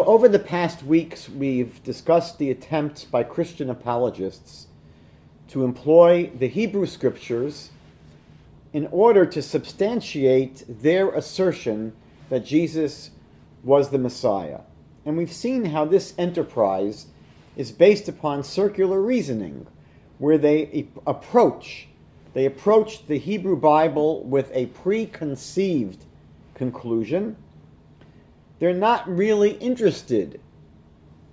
So over the past weeks, we've discussed the attempts by Christian apologists to employ the Hebrew scriptures in order to substantiate their assertion that Jesus was the Messiah. And we've seen how this enterprise is based upon circular reasoning, where they approach the Hebrew Bible with a preconceived conclusion. They're not really interested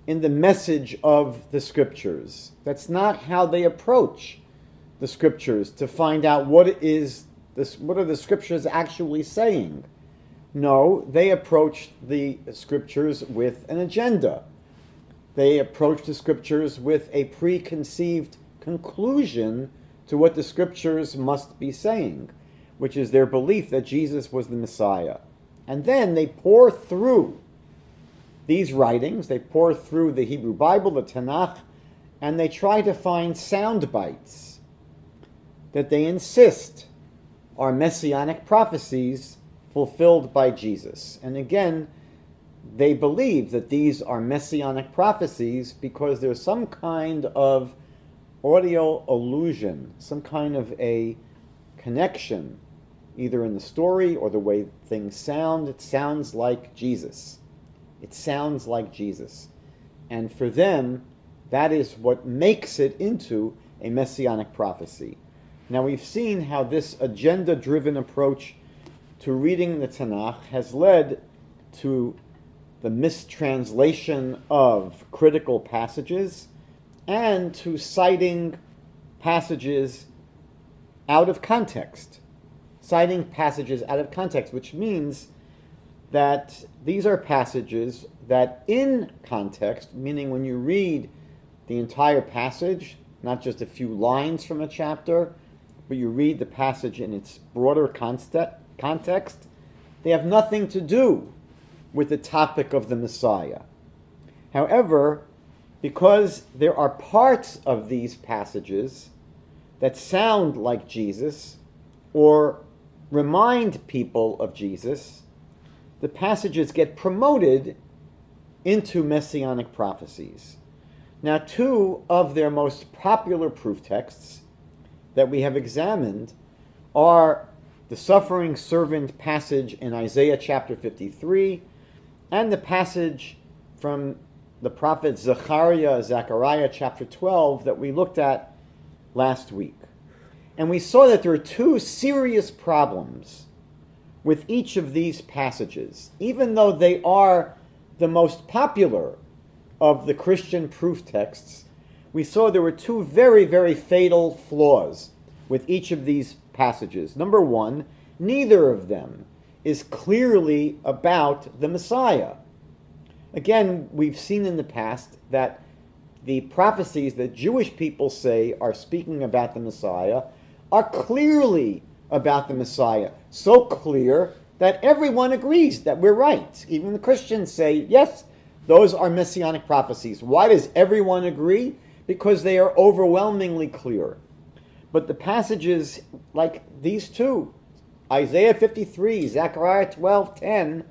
in the message of the scriptures. That's not how they approach the scriptures to find out what are the scriptures actually saying. No, they approach the scriptures with an agenda. They approach the scriptures with a preconceived conclusion to what the scriptures must be saying, which is their belief that Jesus was the Messiah. And then they pour through these writings, they pour through the Hebrew Bible, the Tanakh, and they try to find sound bites that they insist are messianic prophecies fulfilled by Jesus. And again, they believe that these are messianic prophecies because there's some kind of audio allusion, some kind of a connection, either in the story or the way things sound. It sounds like Jesus. It sounds like Jesus. And for them, that is what makes it into a messianic prophecy. Now, we've seen how this agenda-driven approach to reading the Tanakh has led to the mistranslation of critical passages and to citing passages out of context. Citing passages out of context, which means that these are passages that in context, meaning when you read the entire passage, not just a few lines from a chapter, but you read the passage in its broader context, they have nothing to do with the topic of the Messiah. However, because there are parts of these passages that sound like Jesus or remind people of Jesus, the passages get promoted into messianic prophecies. Now, two of their most popular proof texts that we have examined are the suffering servant passage in Isaiah chapter 53 and the passage from the prophet Zechariah chapter 12 that we looked at last week. And we saw that there are two serious problems with each of these passages. Even though they are the most popular of the Christian proof texts, we saw there were two very, very fatal flaws with each of these passages. Number one, neither of them is clearly about the Messiah. Again, we've seen in the past that the prophecies that Jewish people say are speaking about the Messiah are clearly about the Messiah. So clear that everyone agrees that we're right. Even the Christians say, yes, those are messianic prophecies. Why does everyone agree? Because they are overwhelmingly clear. But the passages like these two, Isaiah 53, Zechariah 12:10,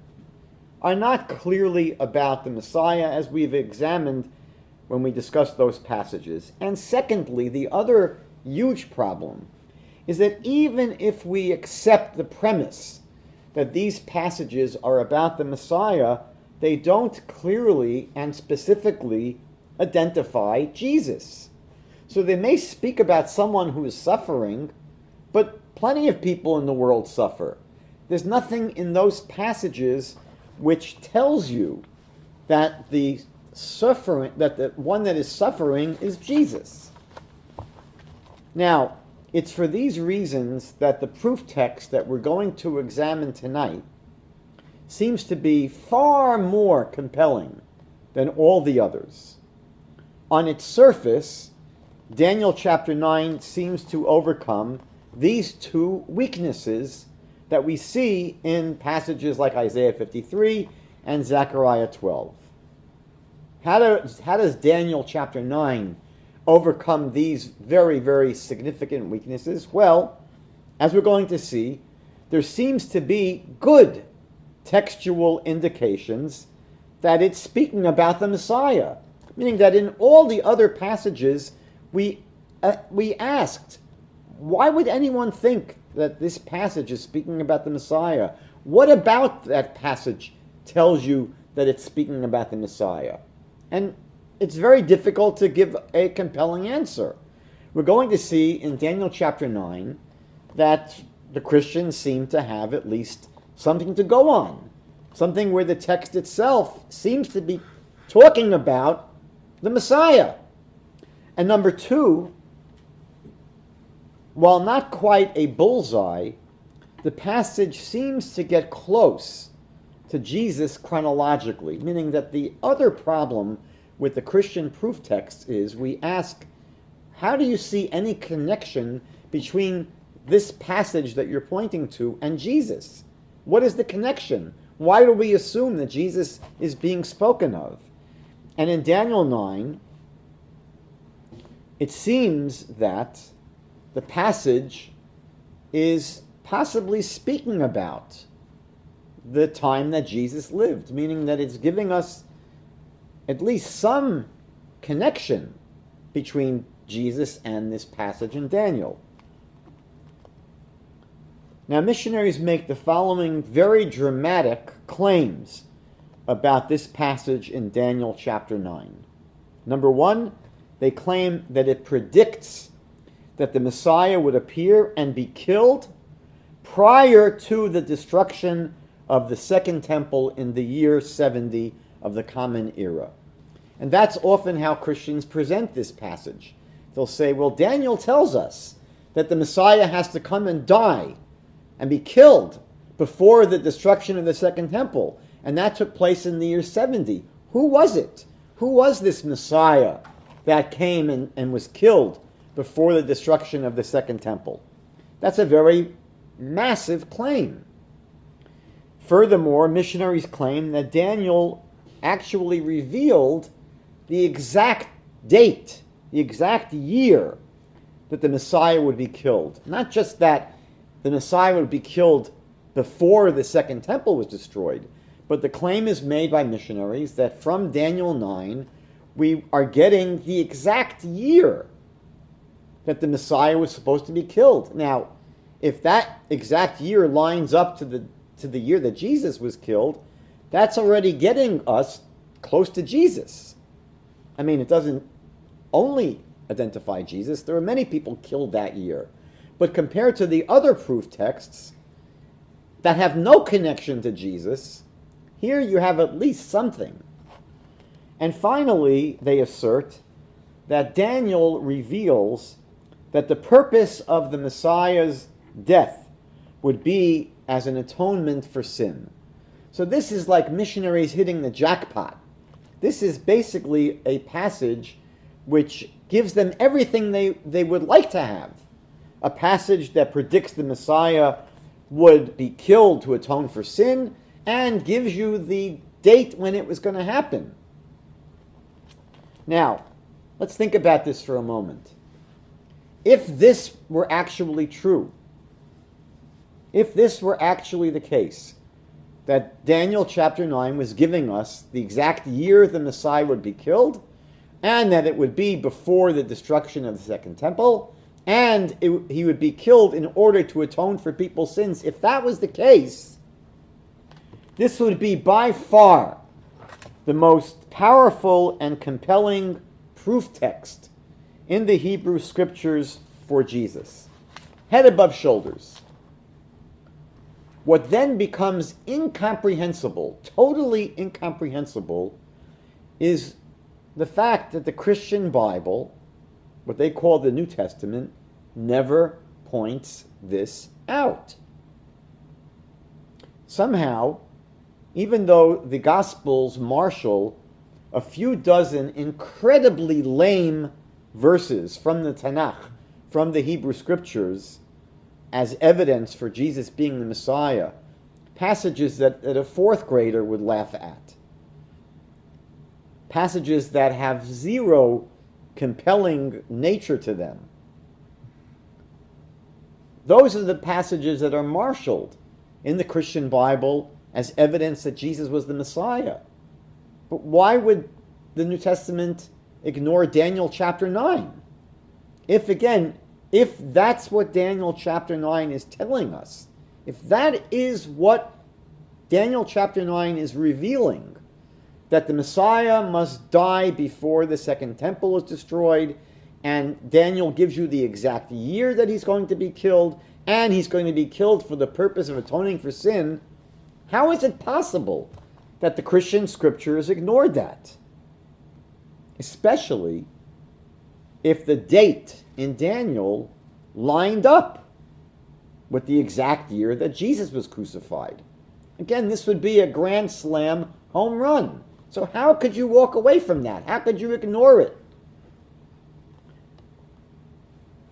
are not clearly about the Messiah, as we've examined when we discussed those passages. And secondly, the other huge problem is that even if we accept the premise that these passages are about the Messiah, they don't clearly and specifically identify Jesus. So they may speak about someone who is suffering, but plenty of people in the world suffer. There's nothing in those passages which tells you that the one that is suffering is Jesus. Now, it's for these reasons that the proof text that we're going to examine tonight seems to be far more compelling than all the others. On its surface, Daniel chapter 9 seems to overcome these two weaknesses that we see in passages like Isaiah 53 and Zechariah 12. How does Daniel chapter 9 overcome these very, very significant weaknesses? Well, as we're going to see, there seems to be good textual indications that it's speaking about the Messiah. Meaning that in all the other passages, we asked, why would anyone think that this passage is speaking about the Messiah? What about that passage tells you that it's speaking about the Messiah? And it's very difficult to give a compelling answer. We're going to see in Daniel chapter 9 that the Christians seem to have at least something to go on, something where the text itself seems to be talking about the Messiah. And number two, while not quite a bullseye, the passage seems to get close to Jesus chronologically, meaning that the other problem with the Christian proof text is we ask, how do you see any connection between this passage that you're pointing to and Jesus? What is the connection? Why do we assume that Jesus is being spoken of? And in Daniel 9, it seems that the passage is possibly speaking about the time that Jesus lived, meaning that it's giving us at least some connection between Jesus and this passage in Daniel. Now, missionaries make the following very dramatic claims about this passage in Daniel chapter 9. Number one, they claim that it predicts that the Messiah would appear and be killed prior to the destruction of the Second Temple in the year 70 of the Common Era. And that's often how Christians present this passage. They'll say, well, Daniel tells us that the Messiah has to come and die and be killed before the destruction of the Second Temple. And that took place in the year 70. Who was it? Who was this Messiah that came and was killed before the destruction of the Second Temple? That's a very massive claim. Furthermore, missionaries claim that Daniel actually revealed the exact date, the exact year that the Messiah would be killed. Not just that the Messiah would be killed before the Second Temple was destroyed, but the claim is made by missionaries that from Daniel 9, we are getting the exact year that the Messiah was supposed to be killed. Now, if that exact year lines up to the year that Jesus was killed, that's already getting us close to Jesus. I mean, it doesn't only identify Jesus. There are many people killed that year. But compared to the other proof texts that have no connection to Jesus, here you have at least something. And finally, they assert that Daniel reveals that the purpose of the Messiah's death would be as an atonement for sin. So this is like missionaries hitting the jackpot. This is basically a passage which gives them everything they would like to have. A passage that predicts the Messiah would be killed to atone for sin and gives you the date when it was going to happen. Now, let's think about this for a moment. If this were actually true, if this were actually the case, that Daniel chapter 9 was giving us the exact year the Messiah would be killed, and that it would be before the destruction of the Second Temple, and he would be killed in order to atone for people's sins. If that was the case, this would be by far the most powerful and compelling proof text in the Hebrew Scriptures for Jesus. Head above shoulders. What then becomes incomprehensible, totally incomprehensible, is the fact that the Christian Bible, what they call the New Testament, never points this out. Somehow, even though the Gospels marshal a few dozen incredibly lame verses from the Tanakh, from the Hebrew Scriptures, as evidence for Jesus being the Messiah, passages that a fourth grader would laugh at, passages that have zero compelling nature to them. Those are the passages that are marshaled in the Christian Bible as evidence that Jesus was the Messiah. But why would the New Testament ignore Daniel chapter 9? If that's what Daniel chapter 9 is telling us, if that is what Daniel chapter 9 is revealing, that the Messiah must die before the second temple is destroyed, and Daniel gives you the exact year that he's going to be killed, and he's going to be killed for the purpose of atoning for sin, how is it possible that the Christian scriptures ignored that? Especially if the date in Daniel lined up with the exact year that Jesus was crucified. Again, this would be a grand slam home run. So how could you walk away from that? How could you ignore it?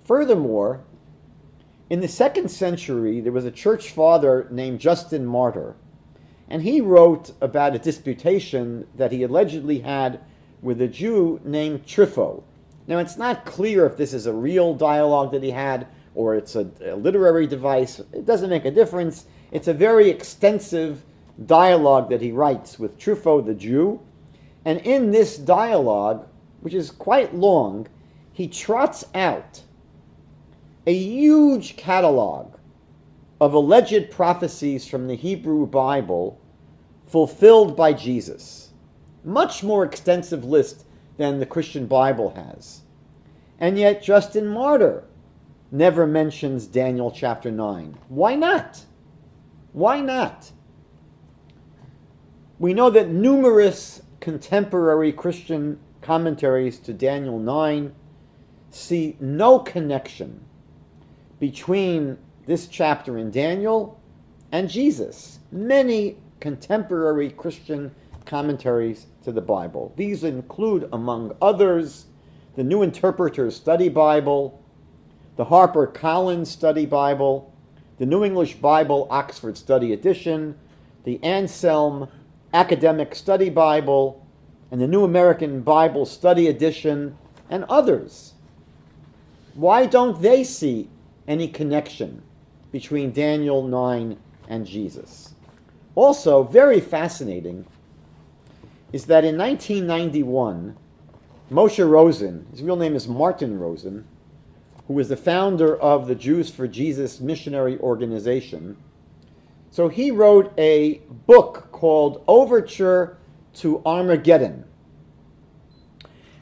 Furthermore, in the 2nd century, there was a church father named Justin Martyr, and he wrote about a disputation that he allegedly had with a Jew named Trypho. Now, it's not clear if this is a real dialogue that he had or it's a literary device. It doesn't make a difference. It's a very extensive dialogue that he writes with Trypho the Jew. And in this dialogue, which is quite long, he trots out a huge catalog of alleged prophecies from the Hebrew Bible fulfilled by Jesus. Much more extensive list than the Christian Bible has. And yet Justin Martyr never mentions Daniel chapter 9. Why not? Why not? We know that numerous contemporary Christian commentaries to Daniel 9 see no connection between this chapter in Daniel and Jesus. Many contemporary Christian commentaries to the Bible. These include, among others, the New Interpreter's Study Bible, the HarperCollins Study Bible, the New English Bible Oxford Study Edition, the Anselm Academic Study Bible, and the New American Bible Study Edition, and others. Why don't they see any connection between Daniel 9 and Jesus? Also, very fascinating is that in 1991, Moshe Rosen, his real name is Martin Rosen, who was the founder of the Jews for Jesus missionary organization, so he wrote a book called Overture to Armageddon.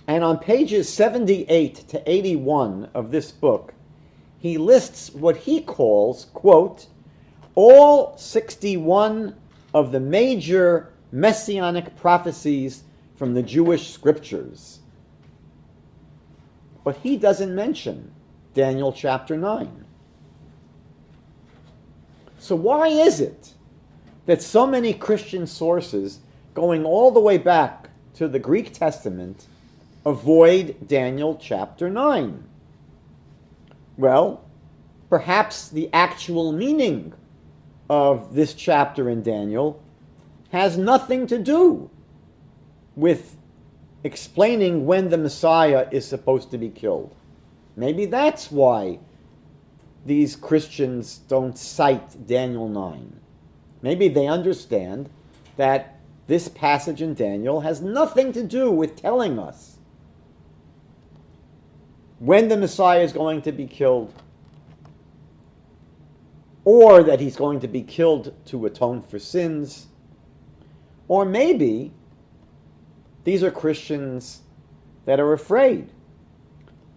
And on pages 78 to 81 of this book, he lists what he calls, quote, all 61 of the major Messianic prophecies from the Jewish scriptures. But he doesn't mention Daniel chapter 9. So why is it that so many Christian sources, going all the way back to the Greek Testament, avoid Daniel chapter 9? Well, perhaps the actual meaning of this chapter in Daniel has nothing to do with explaining when the Messiah is supposed to be killed. Maybe that's why these Christians don't cite Daniel 9. Maybe they understand that this passage in Daniel has nothing to do with telling us when the Messiah is going to be killed, or that he's going to be killed to atone for sins. Or maybe these are Christians that are afraid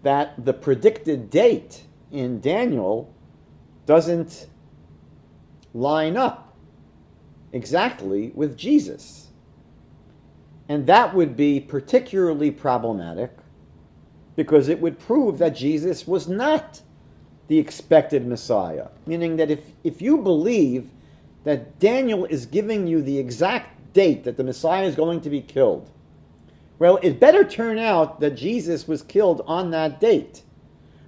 that the predicted date in Daniel doesn't line up exactly with Jesus. And that would be particularly problematic because it would prove that Jesus was not the expected Messiah. Meaning that if you believe that Daniel is giving you the exact date that the Messiah is going to be killed, well, it better turn out that Jesus was killed on that date.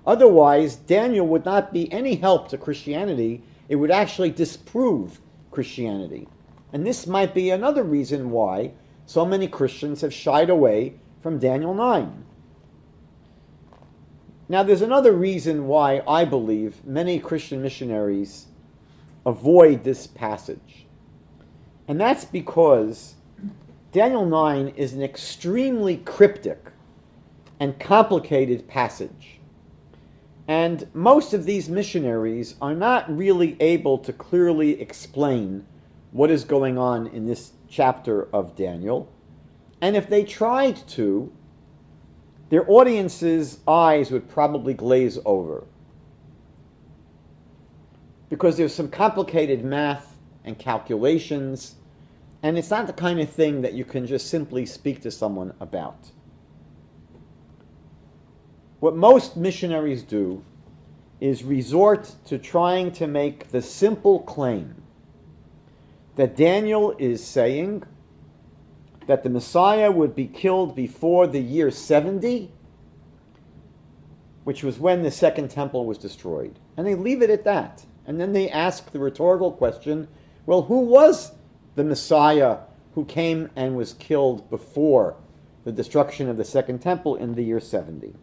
Otherwise, Daniel would not be any help to Christianity. It would actually disprove Christianity. And this might be another reason why so many Christians have shied away from Daniel 9. Now, there's another reason why I believe many Christian missionaries avoid this passage. And that's because Daniel 9 is an extremely cryptic and complicated passage. And most of these missionaries are not really able to clearly explain what is going on in this chapter of Daniel. And if they tried to, their audience's eyes would probably glaze over, because there's some complicated math and calculations, and it's not the kind of thing that you can just simply speak to someone about. What most missionaries do is resort to trying to make the simple claim that Daniel is saying that the Messiah would be killed before the year 70, which was when the Second Temple was destroyed. And they leave it at that. And then they ask the rhetorical question, well, who was the Messiah who came and was killed before the destruction of the Second Temple in the year 70?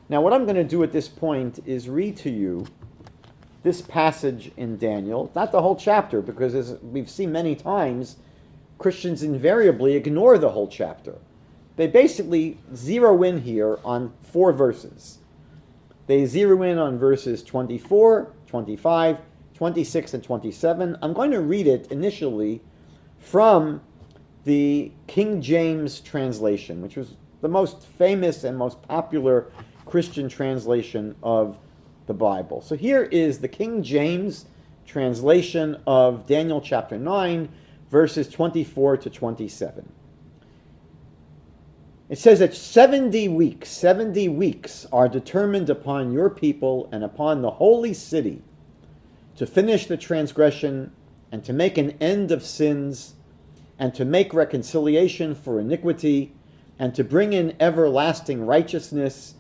Now, what I'm going to do at this point is read to you this passage in Daniel, not the whole chapter, because as we've seen many times, Christians invariably ignore the whole chapter. They basically zero in here on 4 verses. They zero in on verses 24, 25, 26, and 27. I'm going to read it initially from the King James translation, which was the most famous and most popular Christian translation of the Bible. So here is the King James translation of Daniel chapter 9, verses 24 to 27. It says that 70 weeks are determined upon your people and upon the holy city to finish the transgression and to make an end of sins and to make reconciliation for iniquity and to bring in everlasting righteousness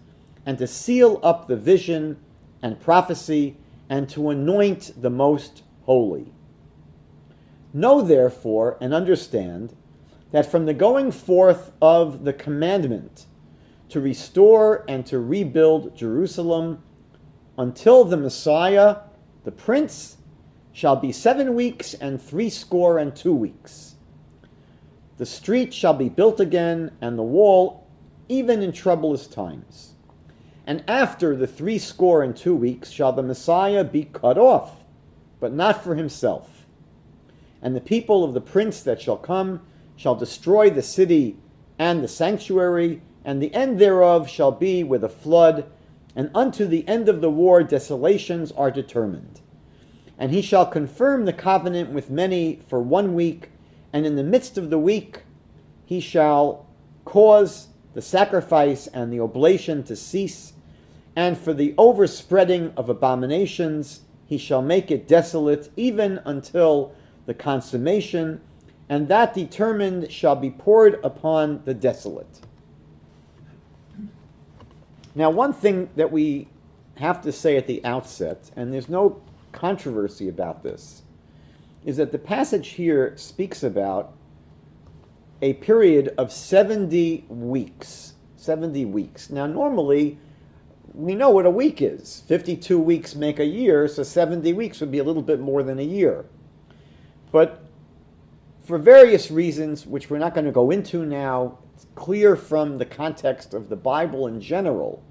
and to seal up the vision and prophecy and to anoint the most holy. Know therefore and understand that from the going forth of the commandment to restore and to rebuild Jerusalem until the Messiah, the Prince, shall be 7 weeks and 62 weeks. The street shall be built again, and the wall, even in troublous times. And after the 62 weeks shall the Messiah be cut off, but not for himself. And the people of the Prince that shall come shall destroy the city and the sanctuary, and the end thereof shall be with a flood, and unto the end of the war desolations are determined. And he shall confirm the covenant with many for 1 week, and in the midst of the week he shall cause the sacrifice and the oblation to cease, and for the overspreading of abominations he shall make it desolate even until the consummation, and that determined shall be poured upon the desolate. Now, one thing that we have to say at the outset, and there's no controversy about this, is that the passage here speaks about a period of 70 weeks. 70 weeks. Now, normally, we know what a week is. 52 weeks make a year, so 70 weeks would be a little bit more than a year. But for various reasons, which we're not going to go into now, it's clear from the context of the Bible in general,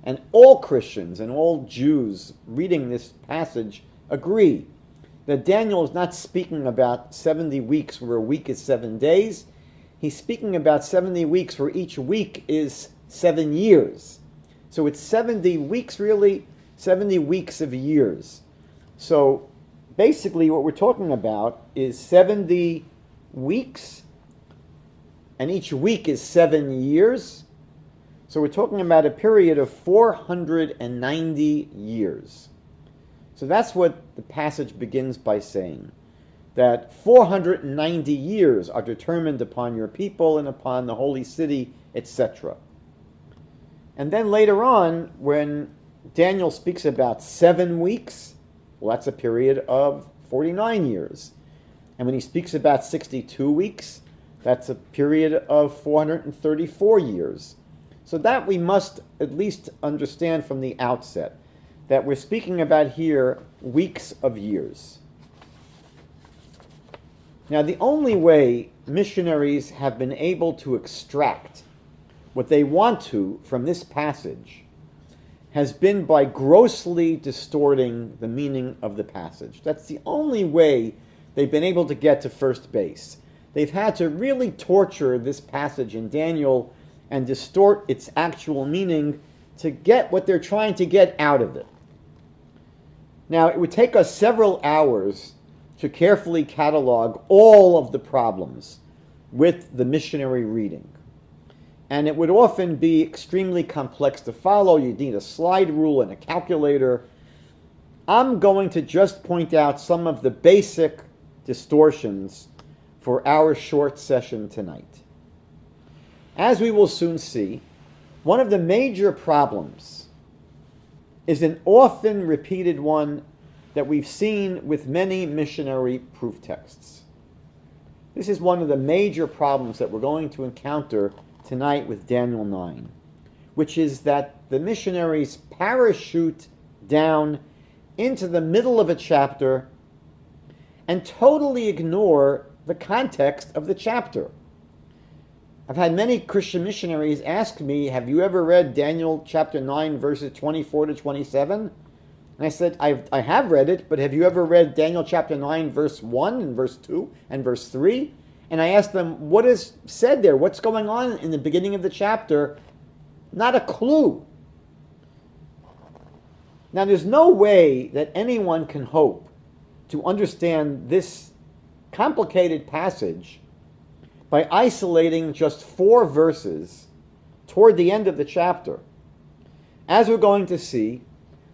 and all Christians and all Jews reading this passage agree that Daniel is not speaking about 70 weeks where a week is 7 days. He's speaking about 70 weeks where each week is 7 years. So it's 70 weeks, really, 70 weeks of years. So basically what we're talking about is 70 weeks, and each week is 7 years. So we're talking about a period of 490 years. So that's what the passage begins by saying, that 490 years are determined upon your people and upon the holy city, etc. And then later on, when Daniel speaks about 7 weeks, well, that's a period of 49 years. And when he speaks about 62 weeks, that's a period of 434 years. So that we must at least understand from the outset, that we're speaking about here weeks of years. Now, the only way missionaries have been able to extract what they want to from this passage has been by grossly distorting the meaning of the passage. That's the only way they've been able to get to first base. They've had to really torture this passage in Daniel and distort its actual meaning to get what they're trying to get out of it. Now, it would take us several hours to carefully catalog all of the problems with the missionary reading. And it would often be extremely complex to follow. You'd need a slide rule and a calculator. I'm going to just point out some of the basic distortions for our short session tonight. As we will soon see, one of the major problems is an often repeated one that we've seen with many missionary proof texts. This is one of the major problems that we're going to encounter tonight with Daniel 9, which is that the missionaries parachute down into the middle of a chapter and totally ignore the context of the chapter. I've had many Christian missionaries ask me, have you ever read Daniel chapter 9, verses 24 to 27? And I said, I have read it, but have you ever read Daniel chapter 9, verse 1 and verse 2 and verse 3? And I asked them, what is said there? What's going on in the beginning of the chapter? Not a clue. Now, there's no way that anyone can hope to understand this complicated passage by isolating just 4 verses toward the end of the chapter. As we're going to see,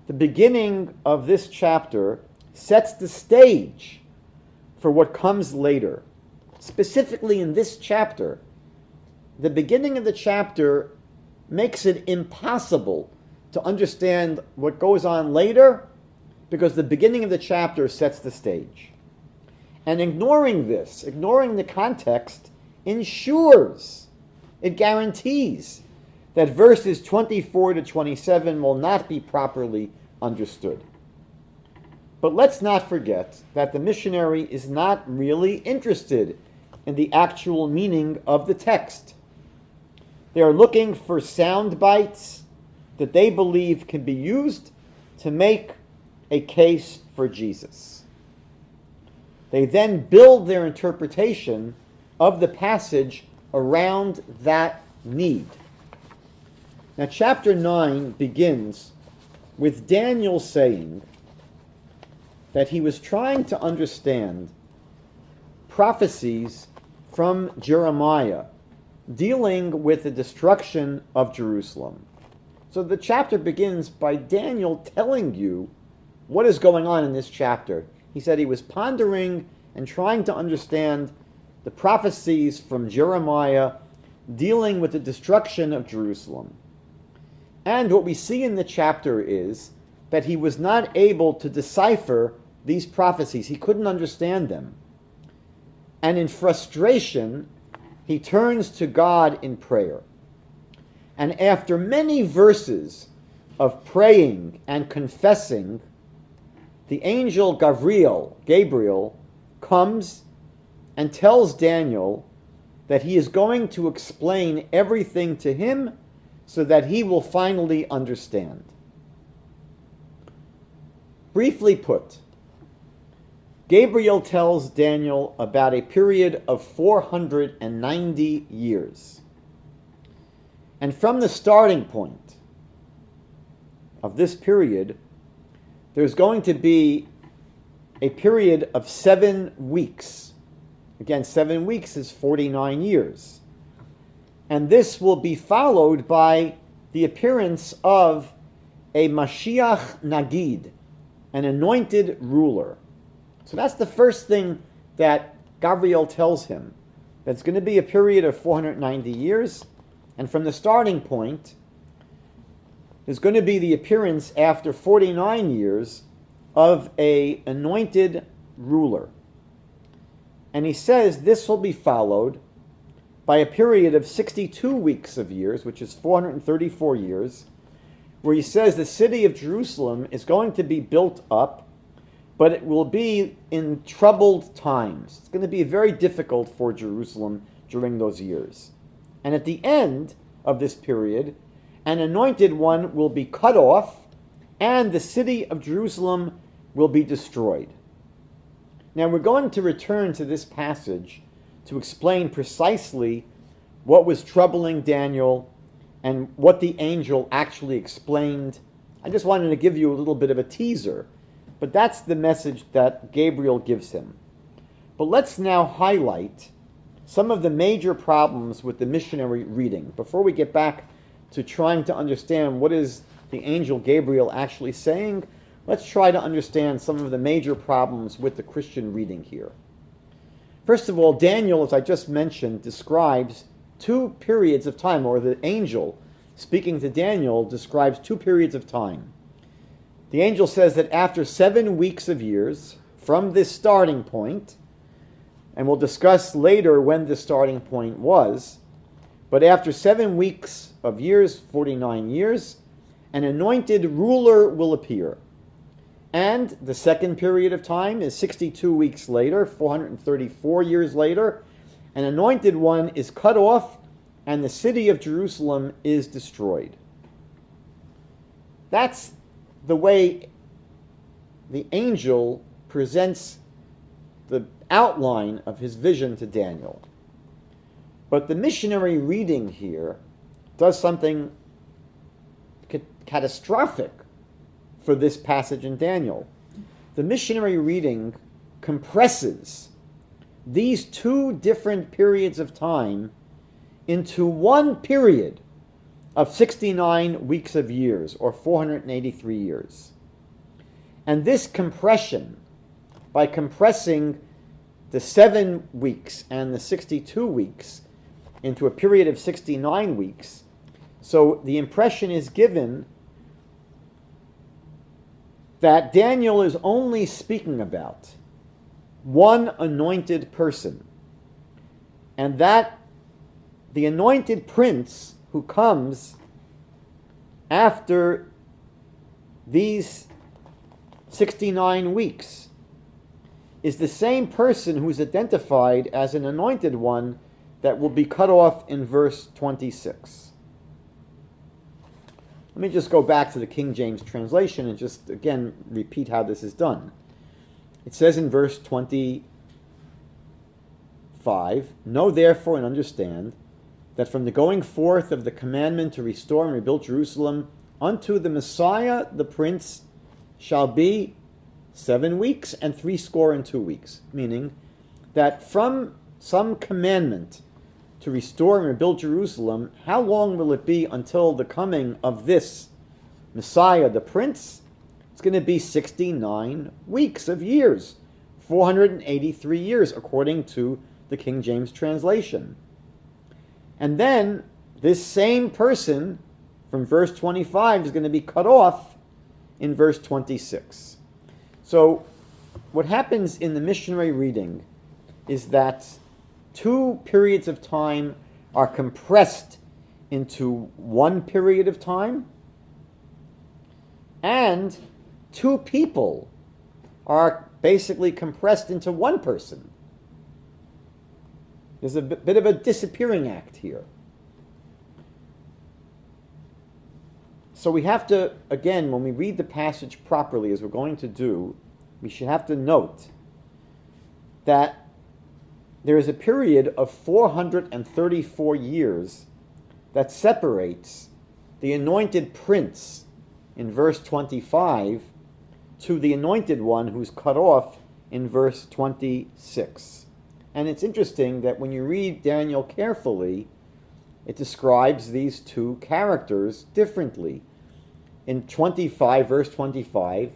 the beginning of this chapter sets the stage for what comes later. Specifically in this chapter, the beginning of the chapter makes it impossible to understand what goes on later because the beginning of the chapter sets the stage. And ignoring this, ignoring the context, ensures, it guarantees that verses 24 to 27 will not be properly understood. But let's not forget that the missionary is not really interested in the actual meaning of the text. They are looking for sound bites that they believe can be used to make a case for Jesus. They then build their interpretation of the passage around that need. Now, chapter 9 begins with Daniel saying that he was trying to understand prophecies from Jeremiah dealing with the destruction of Jerusalem. So the chapter begins by Daniel telling you what is going on in this chapter. He said he was pondering and trying to understand the prophecies from Jeremiah dealing with the destruction of Jerusalem. And what we see in the chapter is that he was not able to decipher these prophecies. He couldn't understand them. And in frustration, he turns to God in prayer. And after many verses of praying and confessing, the angel Gabriel, comes and tells Daniel that he is going to explain everything to him so that he will finally understand. Briefly put, Gabriel tells Daniel about a period of 490 years. And from the starting point of this period, there's going to be a period of 7 weeks. Again, 7 weeks is 49 years. And this will be followed by the appearance of a Mashiach Nagid, an anointed ruler. So that's the first thing that Gabriel tells him. That's going to be a period of 490 years. And from the starting point, there's going to be the appearance after 49 years of an anointed ruler. And he says this will be followed by a period of 62 weeks of years, which is 434 years, where he says the city of Jerusalem is going to be built up but it will be in troubled times. It's going to be very difficult for Jerusalem during those years. And at the end of this period, an anointed one will be cut off, and the city of Jerusalem will be destroyed. Now we're going to return to this passage to explain precisely what was troubling Daniel and what the angel actually explained. I just wanted to give you a little bit of a teaser, but that's the message that Gabriel gives him. But let's now highlight some of the major problems with the missionary reading before we get back to trying to understand what is the angel Gabriel actually saying. Let's try to understand some of the major problems with the Christian reading here. First of all, Daniel, as I just mentioned, describes two periods of time, or the angel speaking to Daniel describes two periods of time. The angel says that after 7 weeks of years from this starting point, and we'll discuss later when the starting point was, but after 7 weeks of years, 49 years, an anointed ruler will appear. And the second period of time is 62 weeks later, 434 years later. An anointed one is cut off, and the city of Jerusalem is destroyed. That's the way the angel presents the outline of his vision to Daniel. But the missionary reading here does something catastrophic for this passage in Daniel. The missionary reading compresses these two different periods of time into one period of 69 weeks of years, or 483 years. And this compression, by compressing the 7 weeks and the 62 weeks into a period of 69 weeks, so the impression is given that Daniel is only speaking about one anointed person, and that the anointed prince who comes after these 69 weeks is the same person who's identified as an anointed one that will be cut off in verse 26. Let me just go back to the King James translation and just again repeat how this is done. It says in verse 25, "Know therefore and understand that from the going forth of the commandment to restore and rebuild Jerusalem unto the Messiah the Prince shall be 7 weeks and 62 weeks." Meaning that from some commandment to restore and rebuild Jerusalem, how long will it be until the coming of this Messiah, the Prince? It's going to be 69 weeks of years, 483 years, according to the King James translation. And then this same person from verse 25 is going to be cut off in verse 26. So what happens in the missionary reading is that two periods of time are compressed into one period of time, and two people are basically compressed into one person. There's a bit of a disappearing act here. So we have to, again, when we read the passage properly, as we're going to do, we should have to note that there is a period of 434 years that separates the anointed prince in verse 25 to the anointed one who's cut off in verse 26. And it's interesting that when you read Daniel carefully, it describes these two characters differently. In 25, verse 25,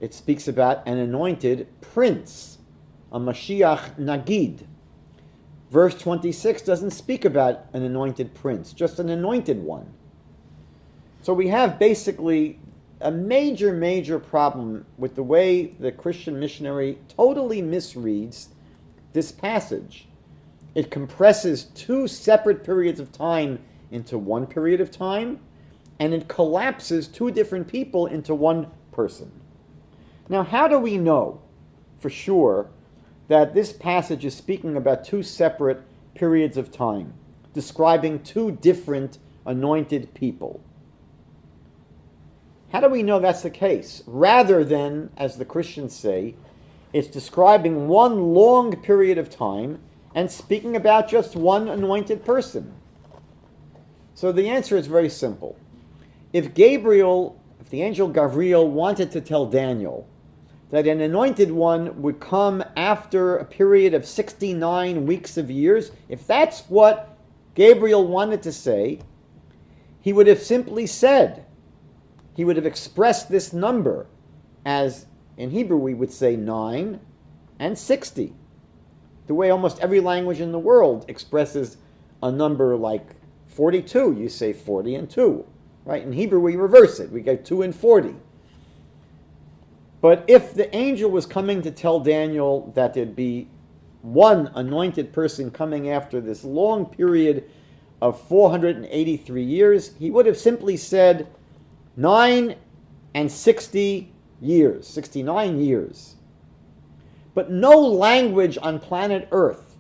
it speaks about an anointed prince, a Mashiach Nagid. Verse 26 doesn't speak about an anointed prince, just an anointed one. So we have basically a major problem with the way the Christian missionary totally misreads this passage. It compresses two separate periods of time into one period of time, and it collapses two different people into one person. Now, how do we know for sure that this passage is speaking about two separate periods of time, describing two different anointed people? How do we know that's the case? Rather than, as the Christians say, it's describing one long period of time and speaking about just one anointed person. So the answer is very simple. If the angel Gabriel wanted to tell Daniel that an anointed one would come after a period of 69 weeks of years, if that's what Gabriel wanted to say, he would have simply said, he would have expressed this number as, in Hebrew we would say 9 and 60. The way almost every language in the world expresses a number like 42, you say 40 and 2. Right? In Hebrew we reverse it. We go 2 and 40. But if the angel was coming to tell Daniel that there'd be one anointed person coming after this long period of 483 years, he would have simply said 9 and 60 years, 69 years. But no language on planet Earth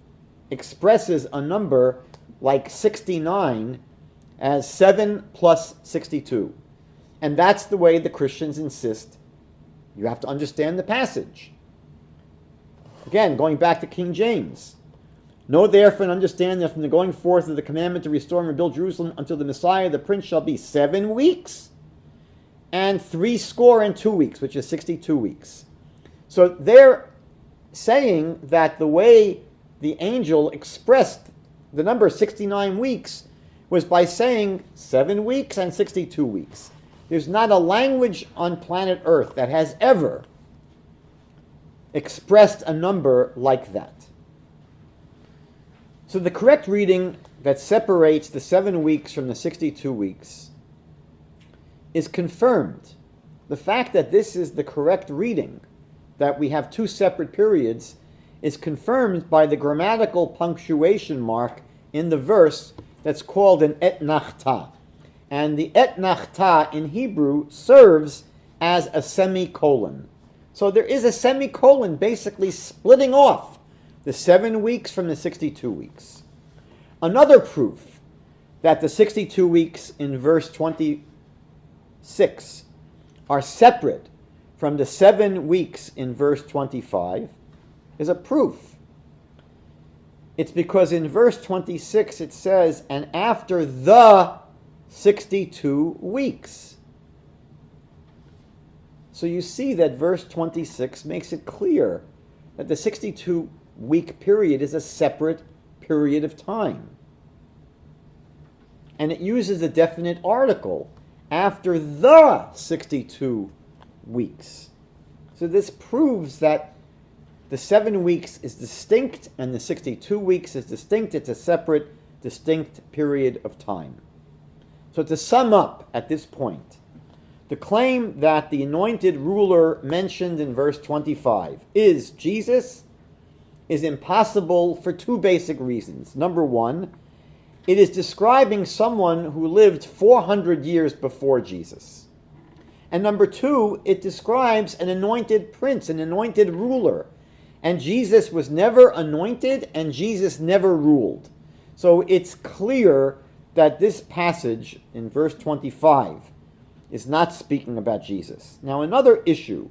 expresses a number like 69 as 7 plus 62. And that's the way the Christians insist. You have to understand the passage. Again, going back to King James. Know therefore and understand that from the going forth of the commandment to restore and rebuild Jerusalem until the Messiah, the Prince, shall be 7 weeks and 62 weeks, which is 62 weeks. So they're saying that the way the angel expressed the number 69 weeks was by saying 7 weeks and 62 weeks. There's not a language on planet Earth that has ever expressed a number like that. So the correct reading that separates the 7 weeks from the 62 weeks is confirmed. The fact that this is the correct reading, that we have two separate periods, is confirmed by the grammatical punctuation mark in the verse that's called an etnachta. And the etnachta in Hebrew serves as a semicolon. So there is a semicolon basically splitting off the 7 weeks from the 62 weeks. Another proof that the 62 weeks in verse 26 are separate from the 7 weeks in verse 25 is a proof. It's because in verse 26 it says, and after the 62 weeks. So you see that verse 26 makes it clear that the 62-week period is a separate period of time. And it uses a definite article, after the 62 weeks. So this proves that the 7 weeks is distinct and the 62 weeks is distinct. It's a separate, distinct period of time. So to sum up at this point, the claim that the anointed ruler mentioned in verse 25 is Jesus is impossible for two basic reasons. Number one, it is describing someone who lived 400 years before Jesus. And number two, it describes an anointed prince, an anointed ruler. And Jesus was never anointed and Jesus never ruled. So it's clear that this passage in verse 25 is not speaking about Jesus. Now, another issue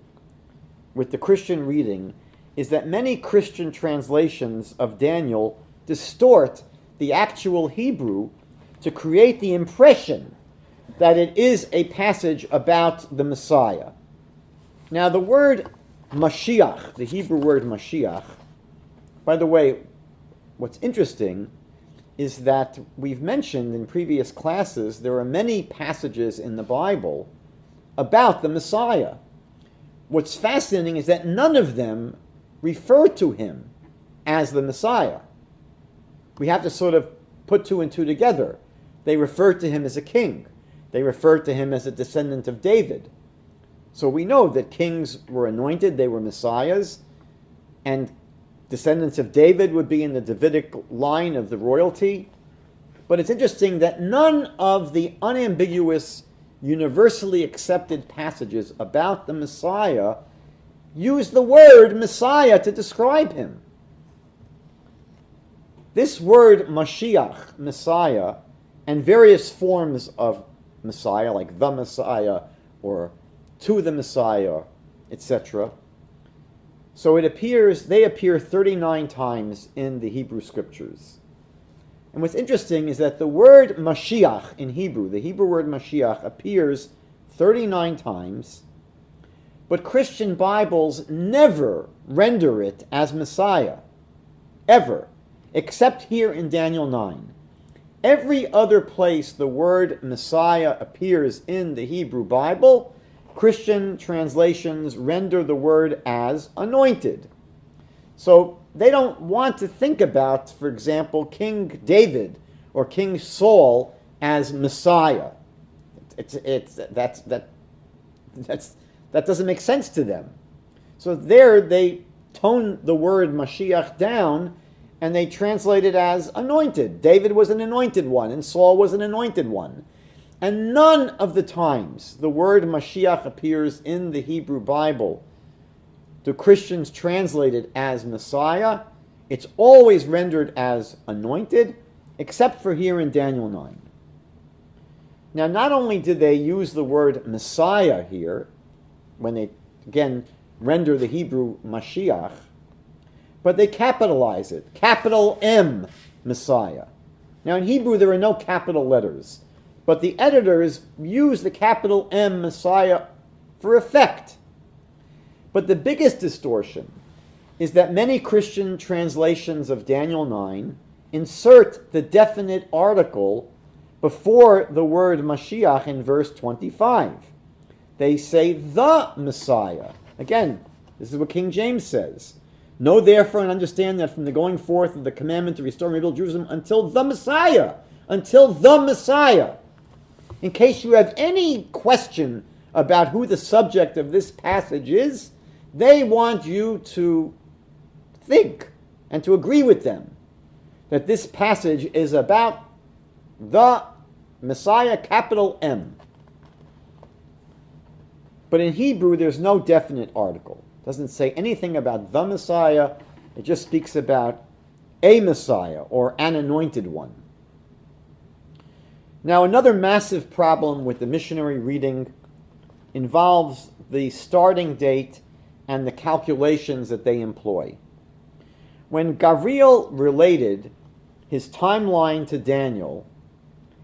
with the Christian reading is that many Christian translations of Daniel distort the actual Hebrew to create the impression that it is a passage about the Messiah. Now, the word Mashiach, the Hebrew word Mashiach, by the way, what's interesting is that we've mentioned in previous classes there are many passages in the Bible about the Messiah. What's fascinating is that none of them refer to him as the Messiah. We have to sort of put two and two together. They refer to him as a king. They refer to him as a descendant of David. So we know that kings were anointed, they were messiahs, and descendants of David would be in the Davidic line of the royalty. But it's interesting that none of the unambiguous, universally accepted passages about the Messiah use the word Messiah to describe him. This word Mashiach, Messiah, and various forms of Messiah, like the Messiah or to the Messiah, etc. So they appear 39 times in the Hebrew scriptures. And what's interesting is that the word Mashiach in Hebrew, the Hebrew word Mashiach, appears 39 times, but Christian Bibles never render it as Messiah, ever, except here in Daniel 9. Every other place the word Messiah appears in the Hebrew Bible, Christian translations render the word as anointed. So they don't want to think about, for example, King David or King Saul as Messiah. That doesn't make sense to them. So there they tone the word Mashiach down and they translate it as anointed. David was an anointed one and Saul was an anointed one. And none of the times the word Mashiach appears in the Hebrew Bible do Christians translate it as Messiah. It's always rendered as anointed, except for here in Daniel 9. Now, not only did they use the word Messiah here, when they, again, render the Hebrew Mashiach, but they capitalize it. Capital M, Messiah. Now, in Hebrew, there are no capital letters, but the editors use the capital M, Messiah, for effect. But the biggest distortion is that many Christian translations of Daniel 9 insert the definite article before the word Mashiach in verse 25. They say the Messiah. Again, this is what King James says. Know therefore and understand that from the going forth of the commandment to restore and rebuild Jerusalem until the Messiah. Until the Messiah. In case you have any question about who the subject of this passage is, they want you to think and to agree with them that this passage is about the Messiah, capital M. But in Hebrew, there's no definite article. It doesn't say anything about the Messiah. It just speaks about a Messiah or an anointed one. Now, another massive problem with the missionary reading involves the starting date and the calculations that they employ. When Gabriel related his timeline to Daniel,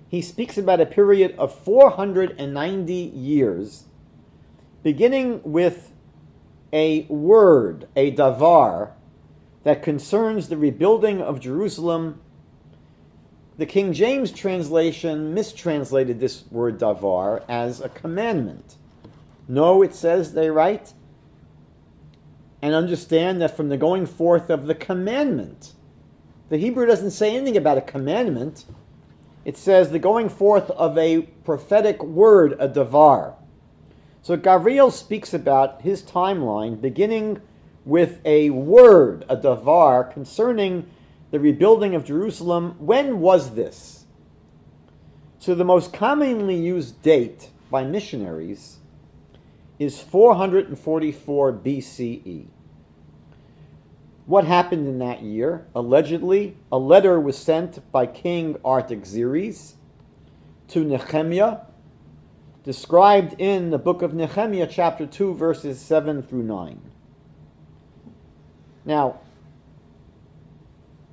he speaks about a period of 490 years, beginning with a word, a davar, that concerns the rebuilding of Jerusalem. The King James translation mistranslated this word davar as a commandment. No, it says, they write, and understand that from the going forth of the commandment. The Hebrew doesn't say anything about a commandment. It says the going forth of a prophetic word, a davar. So Gabriel speaks about his timeline beginning with a word, a davar, concerning the rebuilding of Jerusalem. When was this? So the most commonly used date by missionaries is 444 BCE. What happened in that year? Allegedly, a letter was sent by King Artaxerxes to Nehemiah, described in the book of Nehemiah, chapter 2, verses 7 through 9. Now,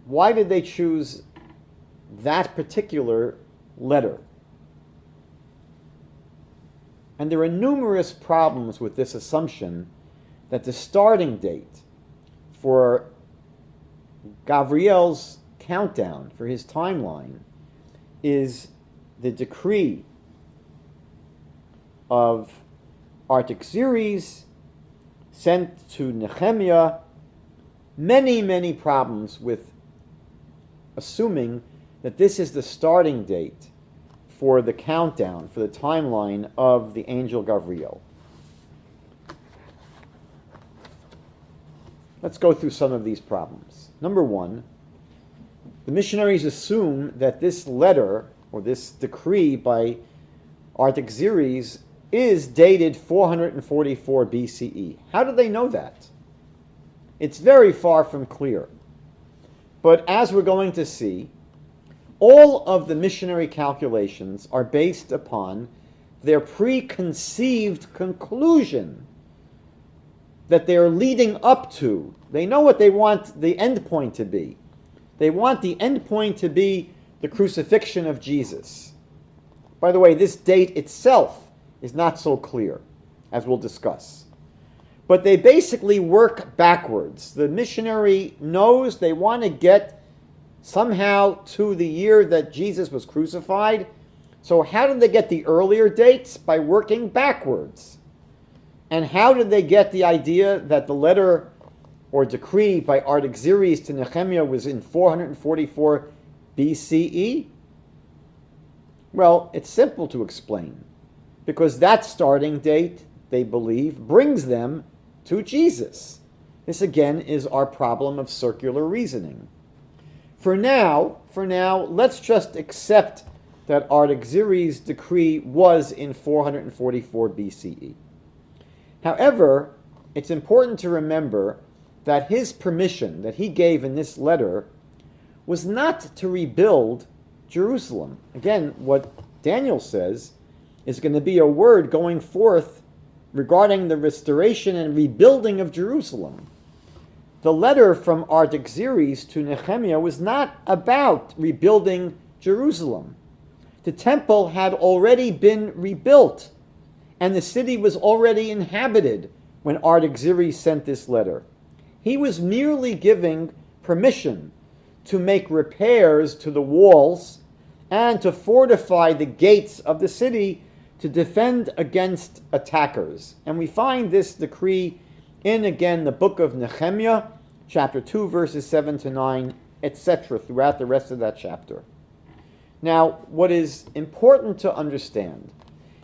why did they choose that particular letter? And there are numerous problems with this assumption that the starting date for Gabriel's countdown, for his timeline, is the decree of Artaxerxes sent to Nehemiah. Many, many problems with assuming that this is the starting date for the countdown, for the timeline of the angel Gabriel. Let's go through some of these problems. Number one, the missionaries assume that this letter, or this decree by Artaxerxes, is dated 444 BCE. How do they know that? It's very far from clear. But as we're going to see, all of the missionary calculations are based upon their preconceived conclusion that they are leading up to. They know what they want the end point to be. They want the end point to be the crucifixion of Jesus. By the way, this date itself is not so clear, as we'll discuss. But they basically work backwards. The missionary knows they want to get somehow to the year that Jesus was crucified. So how did they get the earlier dates? By working backwards. And how did they get the idea that the letter or decree by Artaxerxes to Nehemiah was in 444 BCE? Well, it's simple to explain. Because that starting date, they believe, brings them to Jesus. This again is our problem of circular reasoning. For now, let's just accept that Artaxerxes' decree was in 444 BCE. However, it's important to remember that his permission that he gave in this letter was not to rebuild Jerusalem. Again, what Daniel says is going to be a word going forth regarding the restoration and rebuilding of Jerusalem. The letter from Artaxerxes to Nehemiah was not about rebuilding Jerusalem. The temple had already been rebuilt, and the city was already inhabited when Artaxerxes sent this letter. He was merely giving permission to make repairs to the walls and to fortify the gates of the city to defend against attackers. And we find this decree in, again, the book of Nehemiah, chapter 2, verses 7 to 9, etc., throughout the rest of that chapter. Now, what is important to understand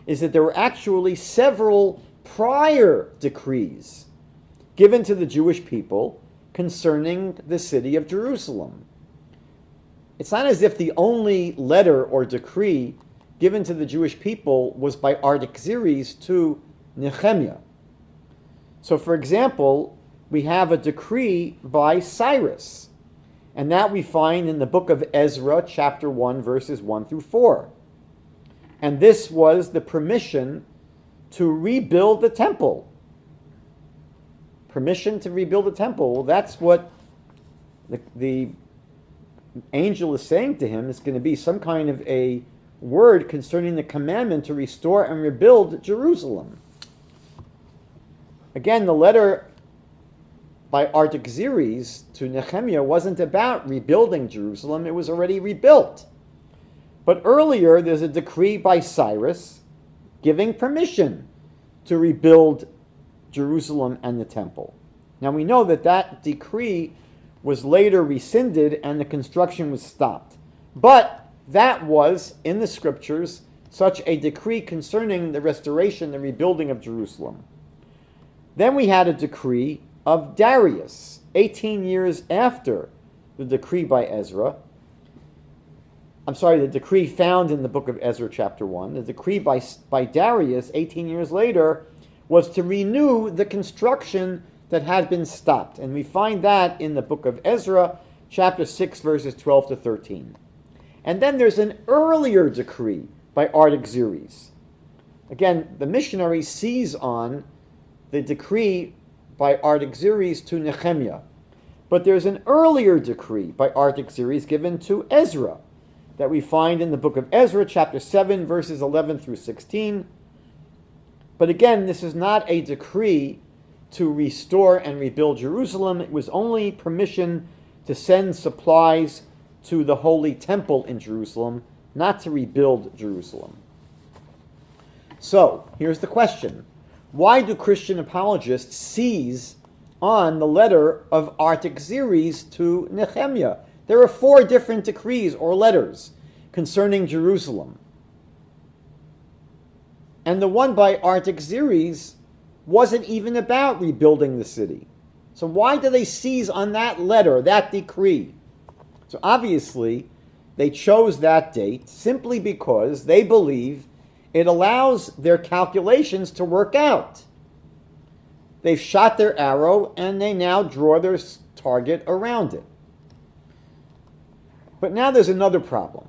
is that there were actually several prior decrees given to the Jewish people concerning the city of Jerusalem. It's not as if the only letter or decree given to the Jewish people was by Artaxerxes to Nehemiah. So, for example, we have a decree by Cyrus, and that we find in the book of Ezra, chapter 1, verses 1 through 4. And this was the permission to rebuild the temple. Permission to rebuild the temple. Well, that's what the angel is saying to him. It's going to be some kind of a word concerning the commandment to restore and rebuild Jerusalem. Again, the letter by Artaxerxes to Nehemiah wasn't about rebuilding Jerusalem. It was already rebuilt. But earlier, there's a decree by Cyrus giving permission to rebuild Jerusalem and the temple. Now, we know that that decree was later rescinded and the construction was stopped. But that was, in the scriptures, such a decree concerning the restoration, the rebuilding of Jerusalem. Then we had a decree of Darius, 18 years after the decree by Ezra. The decree found in the book of Ezra, chapter 1. The decree by Darius, 18 years later, was to renew the construction that had been stopped. And we find that in the book of Ezra, chapter 6, verses 12 to 13. And then there's an earlier decree by Artaxerxes. Again, the missionary sees on the decree by Artaxerxes to Nehemiah. But there's an earlier decree by Artaxerxes given to Ezra that we find in the book of Ezra, chapter 7, verses 11 through 16. But again, this is not a decree to restore and rebuild Jerusalem. It was only permission to send supplies to the Holy Temple in Jerusalem, not to rebuild Jerusalem. So, here's the question. Why do Christian apologists seize on the letter of Artaxerxes to Nehemiah? There are 4 different decrees or letters concerning Jerusalem. And the one by Artaxerxes wasn't even about rebuilding the city. So why do they seize on that letter, that decree? So obviously, they chose that date simply because they believe it allows their calculations to work out. They've shot their arrow and they now draw their target around it. But now there's another problem.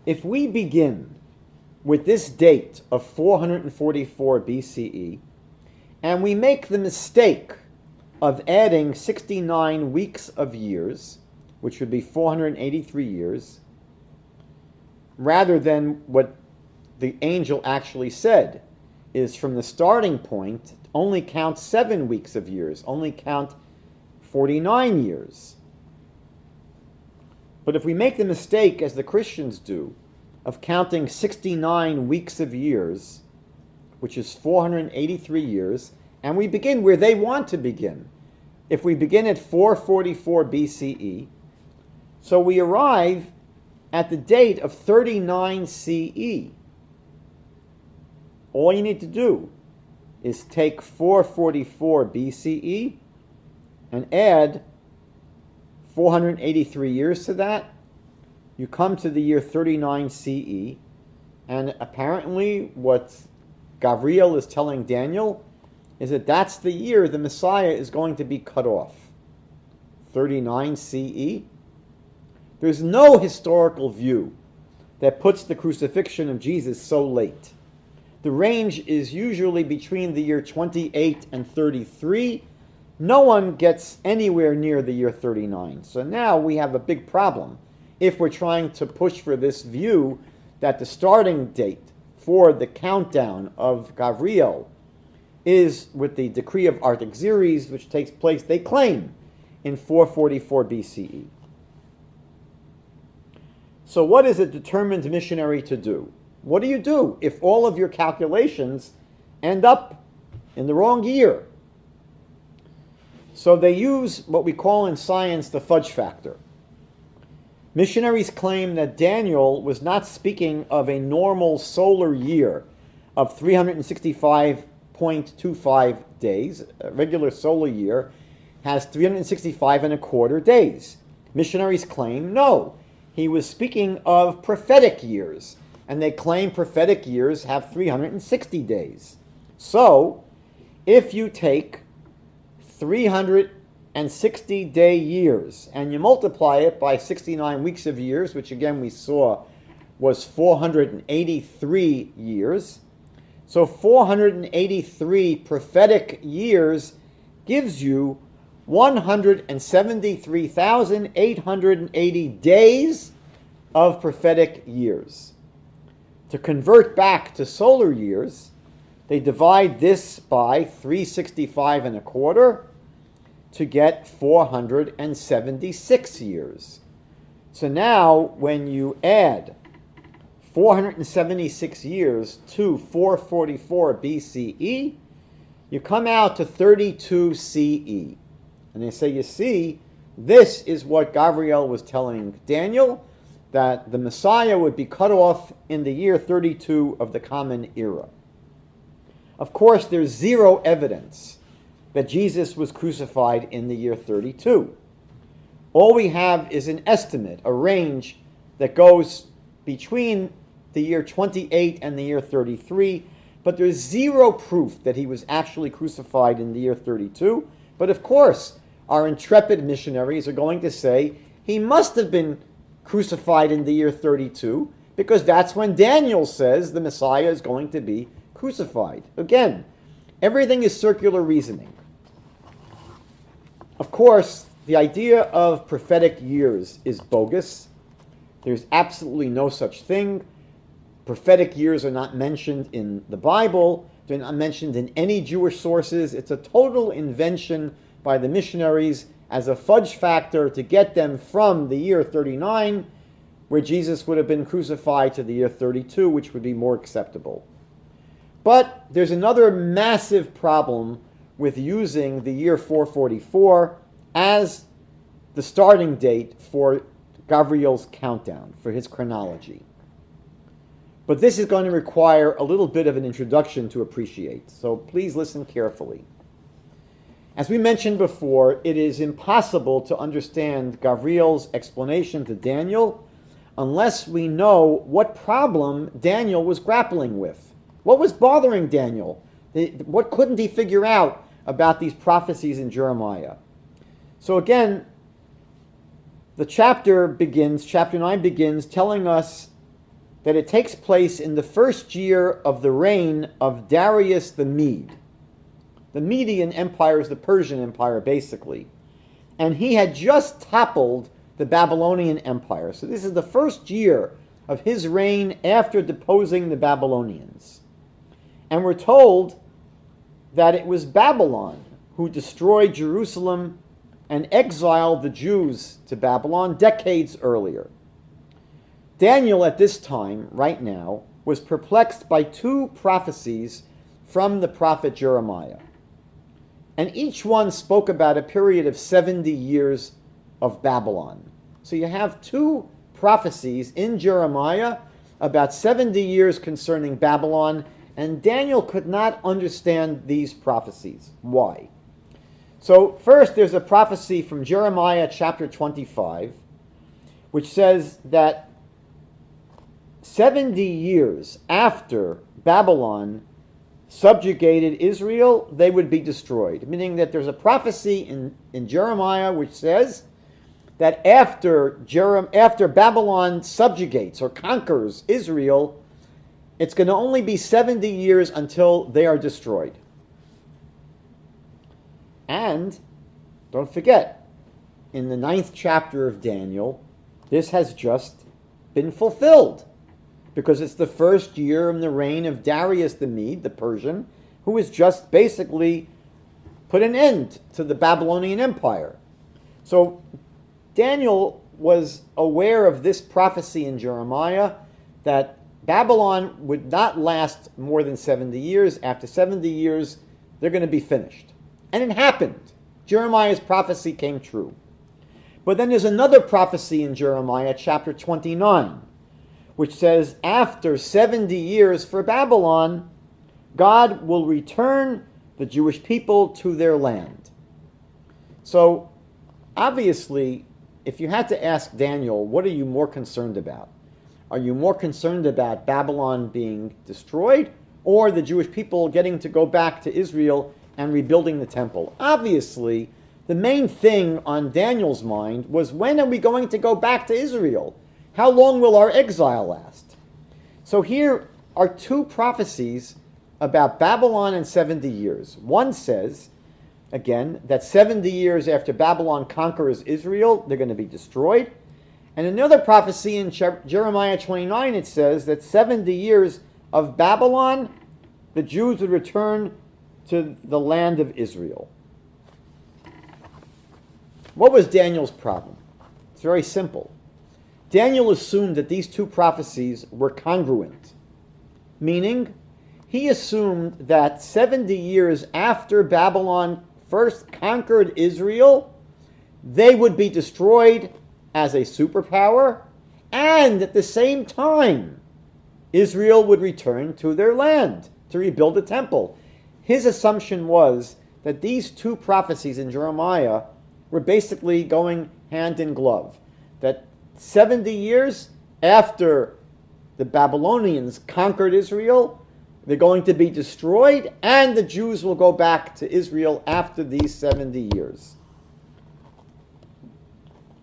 If we begin with this date of 444 BCE, and we make the mistake of adding 69 weeks of years, which would be 483 years, rather than what the angel actually said, is from the starting point, only count 7 weeks of years, only count 49 years. But if we make the mistake, as the Christians do, of counting 69 weeks of years, which is 483 years, and we begin where they want to begin. If we begin at 444 BCE, so we arrive at the date of 39 CE. All you need to do is take 444 BCE and add 483 years to that. You come to the year 39 CE, and apparently what Gabriel is telling Daniel is that that's the year the Messiah is going to be cut off. 39 CE. There's no historical view that puts the crucifixion of Jesus so late. The range is usually between the year 28 and 33. No one gets anywhere near the year 39. So now we have a big problem if we're trying to push for this view that the starting date for the countdown of Gabriel is with the decree of Artaxerxes, which takes place, they claim, in 444 BCE. So what is a determined missionary to do? What do you do if all of your calculations end up in the wrong year? So they use what we call in science the fudge factor. Missionaries claim that Daniel was not speaking of a normal solar year of 365.25 days. A regular solar year has 365 and a quarter days. Missionaries claim no. He was speaking of prophetic years, and they claim prophetic years have 360 days. So, if you take 360-day years and you multiply it by 69 weeks of years, which again we saw was 483 years, so 483 prophetic years gives you 173,880 days of prophetic years. To convert back to solar years, they divide this by 365 and a quarter to get 476 years. So now when you add 476 years to 444 BCE, you come out to 32 CE. And they say, you see, this is what Gabriel was telling Daniel, that the Messiah would be cut off in the year 32 of the Common Era. Of course, there's zero evidence that Jesus was crucified in the year 32. All we have is an estimate, a range that goes between the year 28 and the year 33, but there's zero proof that he was actually crucified in the year 32. But of course, our intrepid missionaries are going to say he must have been crucified in the year 32, because that's when Daniel says the Messiah is going to be crucified. Again, everything is circular reasoning. Of course, the idea of prophetic years is bogus. There's absolutely no such thing. Prophetic years are not mentioned in the Bible. They're not mentioned in any Jewish sources. It's a total invention by the missionaries as a fudge factor to get them from the year 39, where Jesus would have been crucified, to the year 32, which would be more acceptable. But there's another massive problem with using the year 444 as the starting date for Gabriel's countdown, for his chronology. But this is going to require a little bit of an introduction to appreciate, so please listen carefully. As we mentioned before, it is impossible to understand Gabriel's explanation to Daniel unless we know what problem Daniel was grappling with. What was bothering Daniel? What couldn't he figure out about these prophecies in Jeremiah? So again, the chapter 9 begins telling us that it takes place in the first year of the reign of Darius the Mede. The Median Empire is the Persian Empire, basically. And he had just toppled the Babylonian Empire. So this is the first year of his reign after deposing the Babylonians. And we're told that it was Babylon who destroyed Jerusalem and exiled the Jews to Babylon decades earlier. Daniel at this time, right now, was perplexed by two prophecies from the prophet Jeremiah. And each one spoke about a period of 70 years of Babylon. So you have two prophecies in Jeremiah about 70 years concerning Babylon, and Daniel could not understand these prophecies. Why? So first, there's a prophecy from Jeremiah chapter 25, which says that 70 years after Babylon subjugated Israel, they would be destroyed. Meaning that there's a prophecy in Jeremiah which says that after Babylon subjugates or conquers Israel, it's going to only be 70 years until they are destroyed. And don't forget, in the 9th chapter of Daniel, this has just been fulfilled, because it's the first year in the reign of Darius the Mede, the Persian, who has just basically put an end to the Babylonian Empire. So Daniel was aware of this prophecy in Jeremiah that Babylon would not last more than 70 years. After 70 years, they're going to be finished. And it happened. Jeremiah's prophecy came true. But then there's another prophecy in Jeremiah chapter 29, which says, after 70 years for Babylon, God will return the Jewish people to their land. So, obviously, if you had to ask Daniel, what are you more concerned about? Are you more concerned about Babylon being destroyed, or the Jewish people getting to go back to Israel and rebuilding the temple? Obviously, the main thing on Daniel's mind was, when are we going to go back to Israel? How long will our exile last? So here are two prophecies about Babylon and 70 years. One says, again, that 70 years after Babylon conquers Israel, they're going to be destroyed. And another prophecy in Jeremiah 29, it says that 70 years of Babylon, the Jews would return to the land of Israel. What was Daniel's problem? It's very simple. Daniel assumed that these two prophecies were congruent, meaning he assumed that 70 years after Babylon first conquered Israel, they would be destroyed as a superpower, and at the same time, Israel would return to their land to rebuild the temple. His assumption was that these two prophecies in Jeremiah were basically going hand in glove. That 70 years after the Babylonians conquered Israel, they're going to be destroyed, and the Jews will go back to Israel after these 70 years.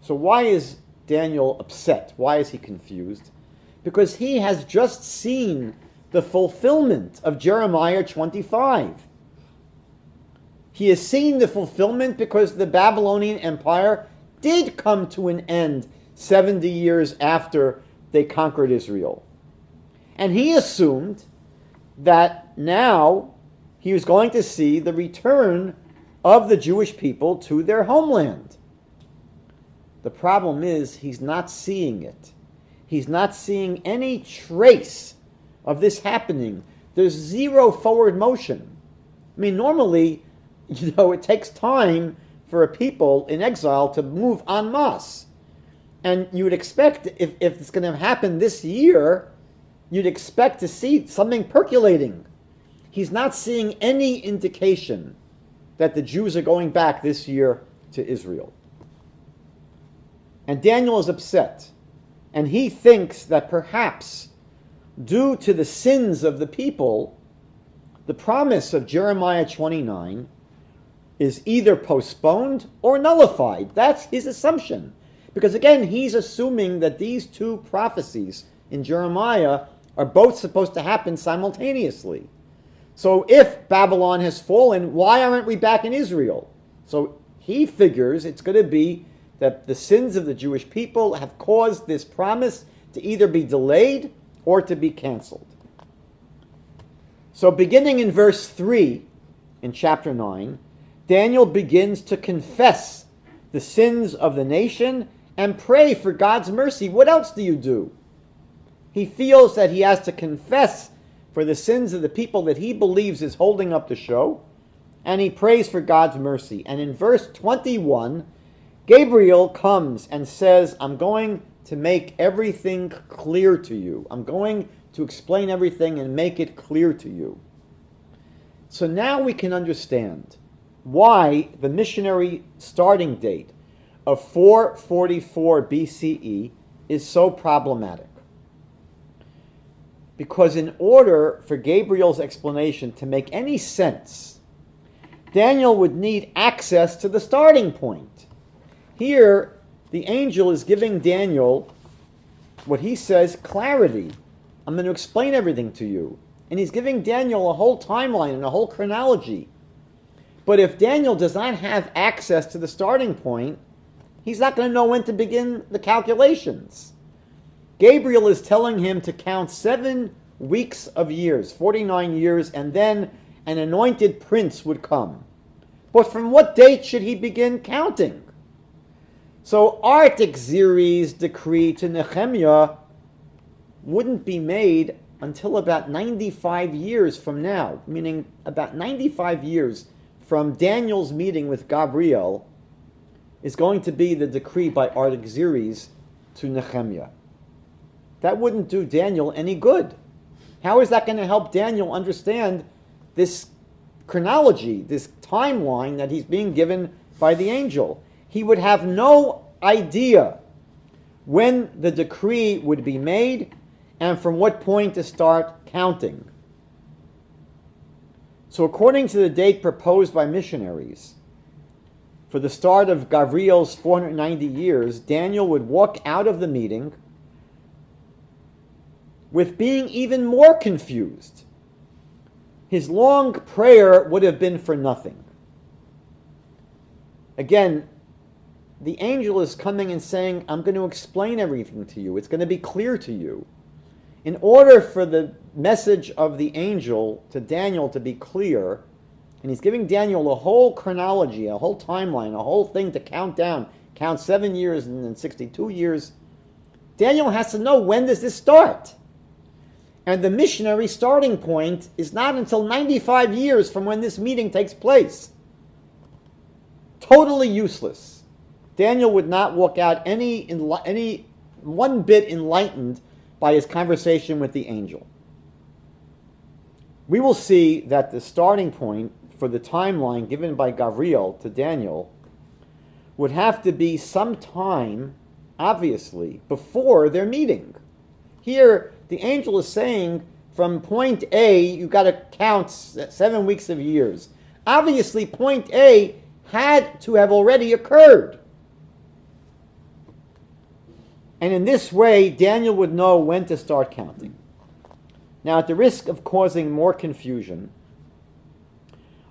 So why is Daniel upset? Why is he confused? Because he has just seen the fulfillment of Jeremiah 25. He has seen the fulfillment because the Babylonian Empire did come to an end 70 years after they conquered Israel. And he assumed that now he was going to see the return of the Jewish people to their homeland. The problem is, he's not seeing it. He's not seeing any trace of this happening. There's zero forward motion. I mean, normally, it takes time for a people in exile to move en masse. And you would expect, if it's going to happen this year, you'd expect to see something percolating. He's not seeing any indication that the Jews are going back this year to Israel. And Daniel is upset. And he thinks that perhaps, due to the sins of the people, the promise of Jeremiah 29 is either postponed or nullified. That's his assumption. Because again, he's assuming that these two prophecies in Jeremiah are both supposed to happen simultaneously. So if Babylon has fallen, why aren't we back in Israel? So he figures it's going to be that the sins of the Jewish people have caused this promise to either be delayed or to be canceled. So beginning in verse 3 in chapter 9, Daniel begins to confess the sins of the nation and pray for God's mercy. What else do you do? He feels that he has to confess for the sins of the people that he believes is holding up the show, and he prays for God's mercy. And in verse 21, Gabriel comes and says, I'm going to make everything clear to you. I'm going to explain everything and make it clear to you. So now we can understand why the missionary starting date of 444 BCE is so problematic. Because in order for Gabriel's explanation to make any sense, Daniel would need access to the starting point. Here, the angel is giving Daniel what he says, clarity. I'm going to explain everything to you. And he's giving Daniel a whole timeline and a whole chronology. But if Daniel does not have access to the starting point, he's not going to know when to begin the calculations. Gabriel is telling him to count 7 weeks of years, 49 years, and then an anointed prince would come. But from what date should he begin counting? So Artaxerxes' decree to Nehemiah wouldn't be made until about 95 years from now, meaning about 95 years from Daniel's meeting with Gabriel is going to be the decree by Artaxerxes to Nehemiah. That wouldn't do Daniel any good. How is that going to help Daniel understand this chronology, this timeline that he's being given by the angel? He would have no idea when the decree would be made and from what point to start counting. So according to the date proposed by missionaries, for the start of Gabriel's 490 years, Daniel would walk out of the meeting with being even more confused. His long prayer would have been for nothing. Again, the angel is coming and saying, I'm going to explain everything to you. It's going to be clear to you. In order for the message of the angel to Daniel to be clear, and he's giving Daniel a whole chronology, a whole timeline, a whole thing to count down, count 7 years and then 62 years, Daniel has to know, when does this start? And the missionary starting point is not until 95 years from when this meeting takes place. Totally useless. Daniel would not walk out any one bit enlightened by his conversation with the angel. We will see that the starting point for the timeline given by Gabriel to Daniel would have to be some time, obviously, before their meeting. Here, the angel is saying, from point A, you've got to count 7 weeks of years. Obviously, point A had to have already occurred. And in this way, Daniel would know when to start counting. Now, at the risk of causing more confusion,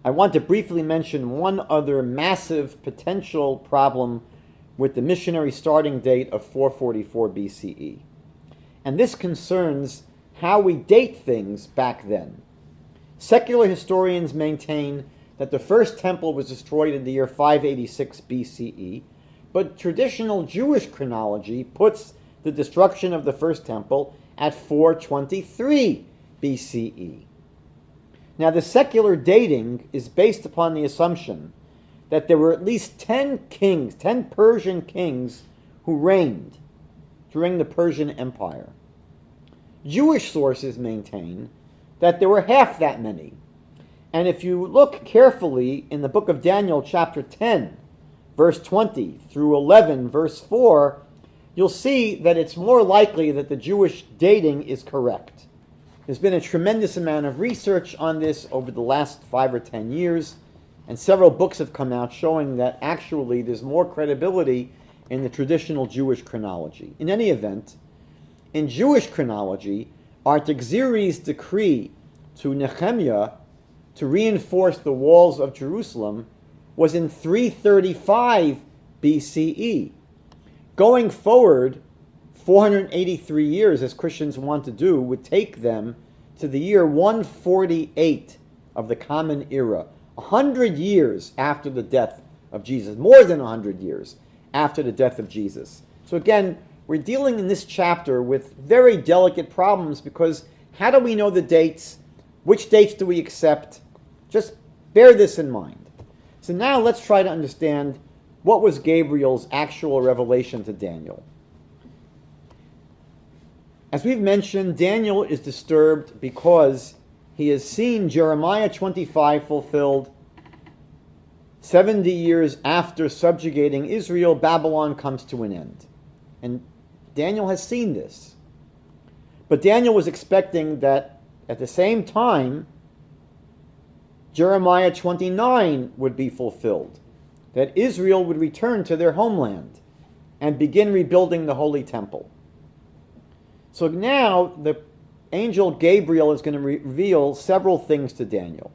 I want to briefly mention one other massive potential problem with the missionary starting date of 444 BCE. And this concerns how we date things back then. Secular historians maintain that the first temple was destroyed in the year 586 BCE, but traditional Jewish chronology puts the destruction of the first temple at 423 BCE. Now, the secular dating is based upon the assumption that there were at least 10 kings, 10 Persian kings who reigned during the Persian Empire. Jewish sources maintain that there were half that many. And if you look carefully in the book of Daniel, chapter 10, verse 20 through 11, verse 4, you'll see that it's more likely that the Jewish dating is correct. There's been a tremendous amount of research on this over the last 5 or 10 years, and several books have come out showing that actually there's more credibility in the traditional Jewish chronology. In any event, in Jewish chronology, Artaxerxes' decree to Nehemiah to reinforce the walls of Jerusalem was in 335 BCE. Going forward, 483 years, as Christians want to do, would take them to the year 148 of the Common Era, 100 years after the death of Jesus, more than 100 years after the death of Jesus. So again, we're dealing in this chapter with very delicate problems because how do we know the dates? Which dates do we accept? Just bear this in mind. So now let's try to understand what was Gabriel's actual revelation to Daniel. As we've mentioned, Daniel is disturbed because he has seen Jeremiah 25 fulfilled. 70 years after subjugating Israel, Babylon comes to an end. And Daniel has seen this. But Daniel was expecting that at the same time, Jeremiah 29 would be fulfilled, that Israel would return to their homeland and begin rebuilding the Holy Temple. So now the angel Gabriel is going to reveal several things to Daniel.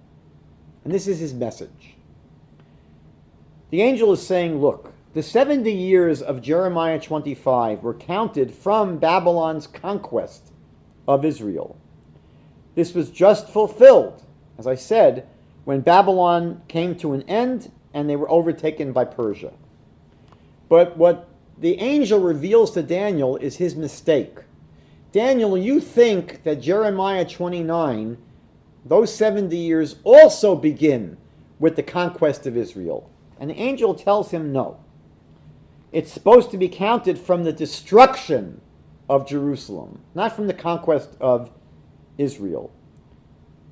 And this is his message. The angel is saying, look, the 70 years of Jeremiah 25 were counted from Babylon's conquest of Israel. This was just fulfilled, as I said, when Babylon came to an end and they were overtaken by Persia. But what the angel reveals to Daniel is his mistake. Daniel, you think that Jeremiah 29, those 70 years also begin with the conquest of Israel. And the angel tells him no. It's supposed to be counted from the destruction of Jerusalem, not from the conquest of Israel.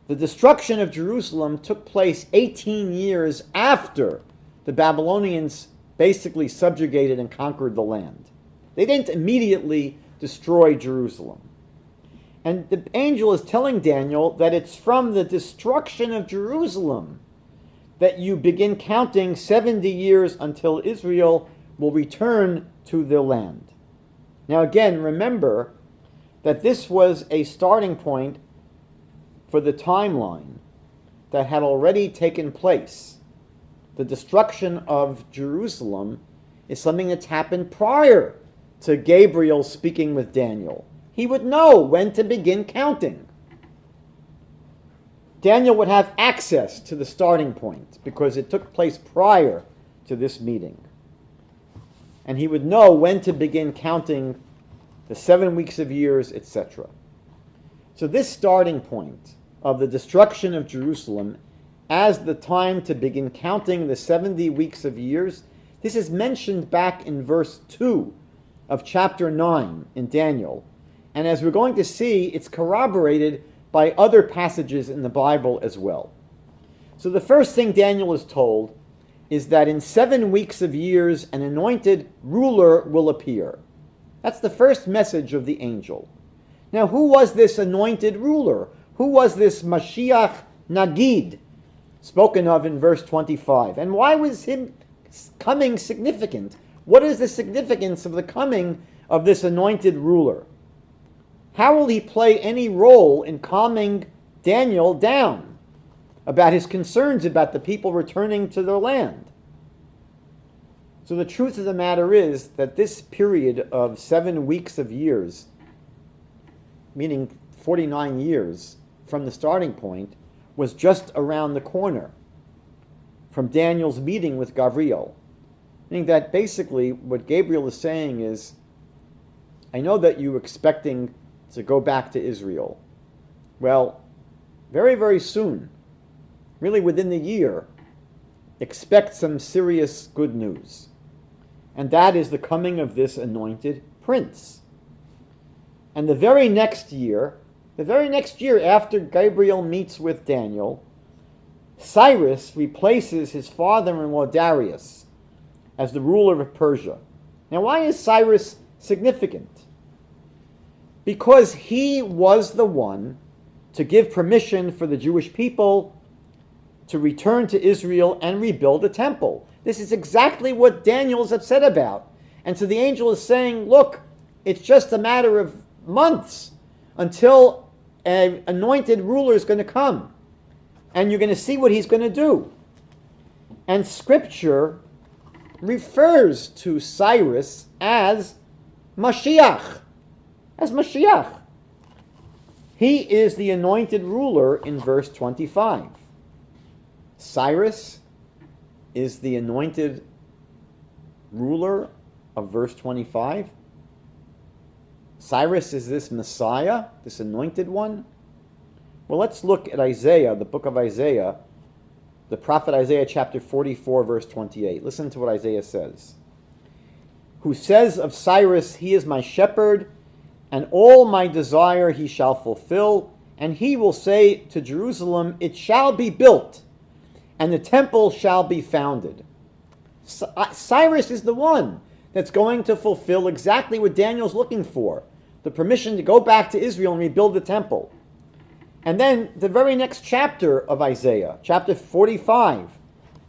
The destruction of Jerusalem took place 18 years after the Babylonians basically subjugated and conquered the land. They didn't immediately destroy Jerusalem. And the angel is telling Daniel that it's from the destruction of Jerusalem that you begin counting 70 years until Israel will return to their land. Now again, remember that this was a starting point for the timeline that had already taken place. The destruction of Jerusalem is something that's happened prior to Gabriel speaking with Daniel. He would know when to begin counting. Daniel would have access to the starting point because it took place prior to this meeting. And he would know when to begin counting the 7 weeks of years, etc. So this starting point of the destruction of Jerusalem as the time to begin counting the 70 weeks of years, this is mentioned back in verse 2 of chapter 9 in Daniel. And as we're going to see, it's corroborated by other passages in the Bible as well. So the first thing Daniel is told is that in 7 weeks of years, an anointed ruler will appear. That's the first message of the angel. Now, who was this anointed ruler? Who was this Mashiach Nagid, spoken of in verse 25? And why was him coming significant? What is the significance of the coming of this anointed ruler? How will he play any role in calming Daniel down about his concerns about the people returning to their land? So the truth of the matter is that this period of 7 weeks of years, meaning 49 years from the starting point, was just around the corner from Daniel's meeting with Gabriel. Meaning that basically what Gabriel is saying is, I know that you're expecting to go back to Israel. Well, very, very soon, really within the year, expect some serious good news. And that is the coming of this anointed prince. And the very next year after Gabriel meets with Daniel, Cyrus replaces his father-in-law Darius as the ruler of Persia. Now, why is Cyrus significant? Because he was the one to give permission for the Jewish people to return to Israel and rebuild the temple. This is exactly what Daniel's upset about. And so the angel is saying, look, it's just a matter of months until an anointed ruler is going to come. And you're going to see what he's going to do. And Scripture refers to Cyrus as Mashiach. As Mashiach. He is the anointed ruler in verse 25. Cyrus is the anointed ruler of verse 25. Cyrus is this Messiah, this anointed one. Well, let's look at Isaiah, the book of Isaiah, the prophet Isaiah chapter 44, verse 28. Listen to what Isaiah says. Who says of Cyrus, he is my shepherd, and all my desire he shall fulfill, and he will say to Jerusalem, it shall be built, and the temple shall be founded. Cyrus is the one that's going to fulfill exactly what Daniel's looking for, the permission to go back to Israel and rebuild the temple. And then the very next chapter of Isaiah, chapter 45,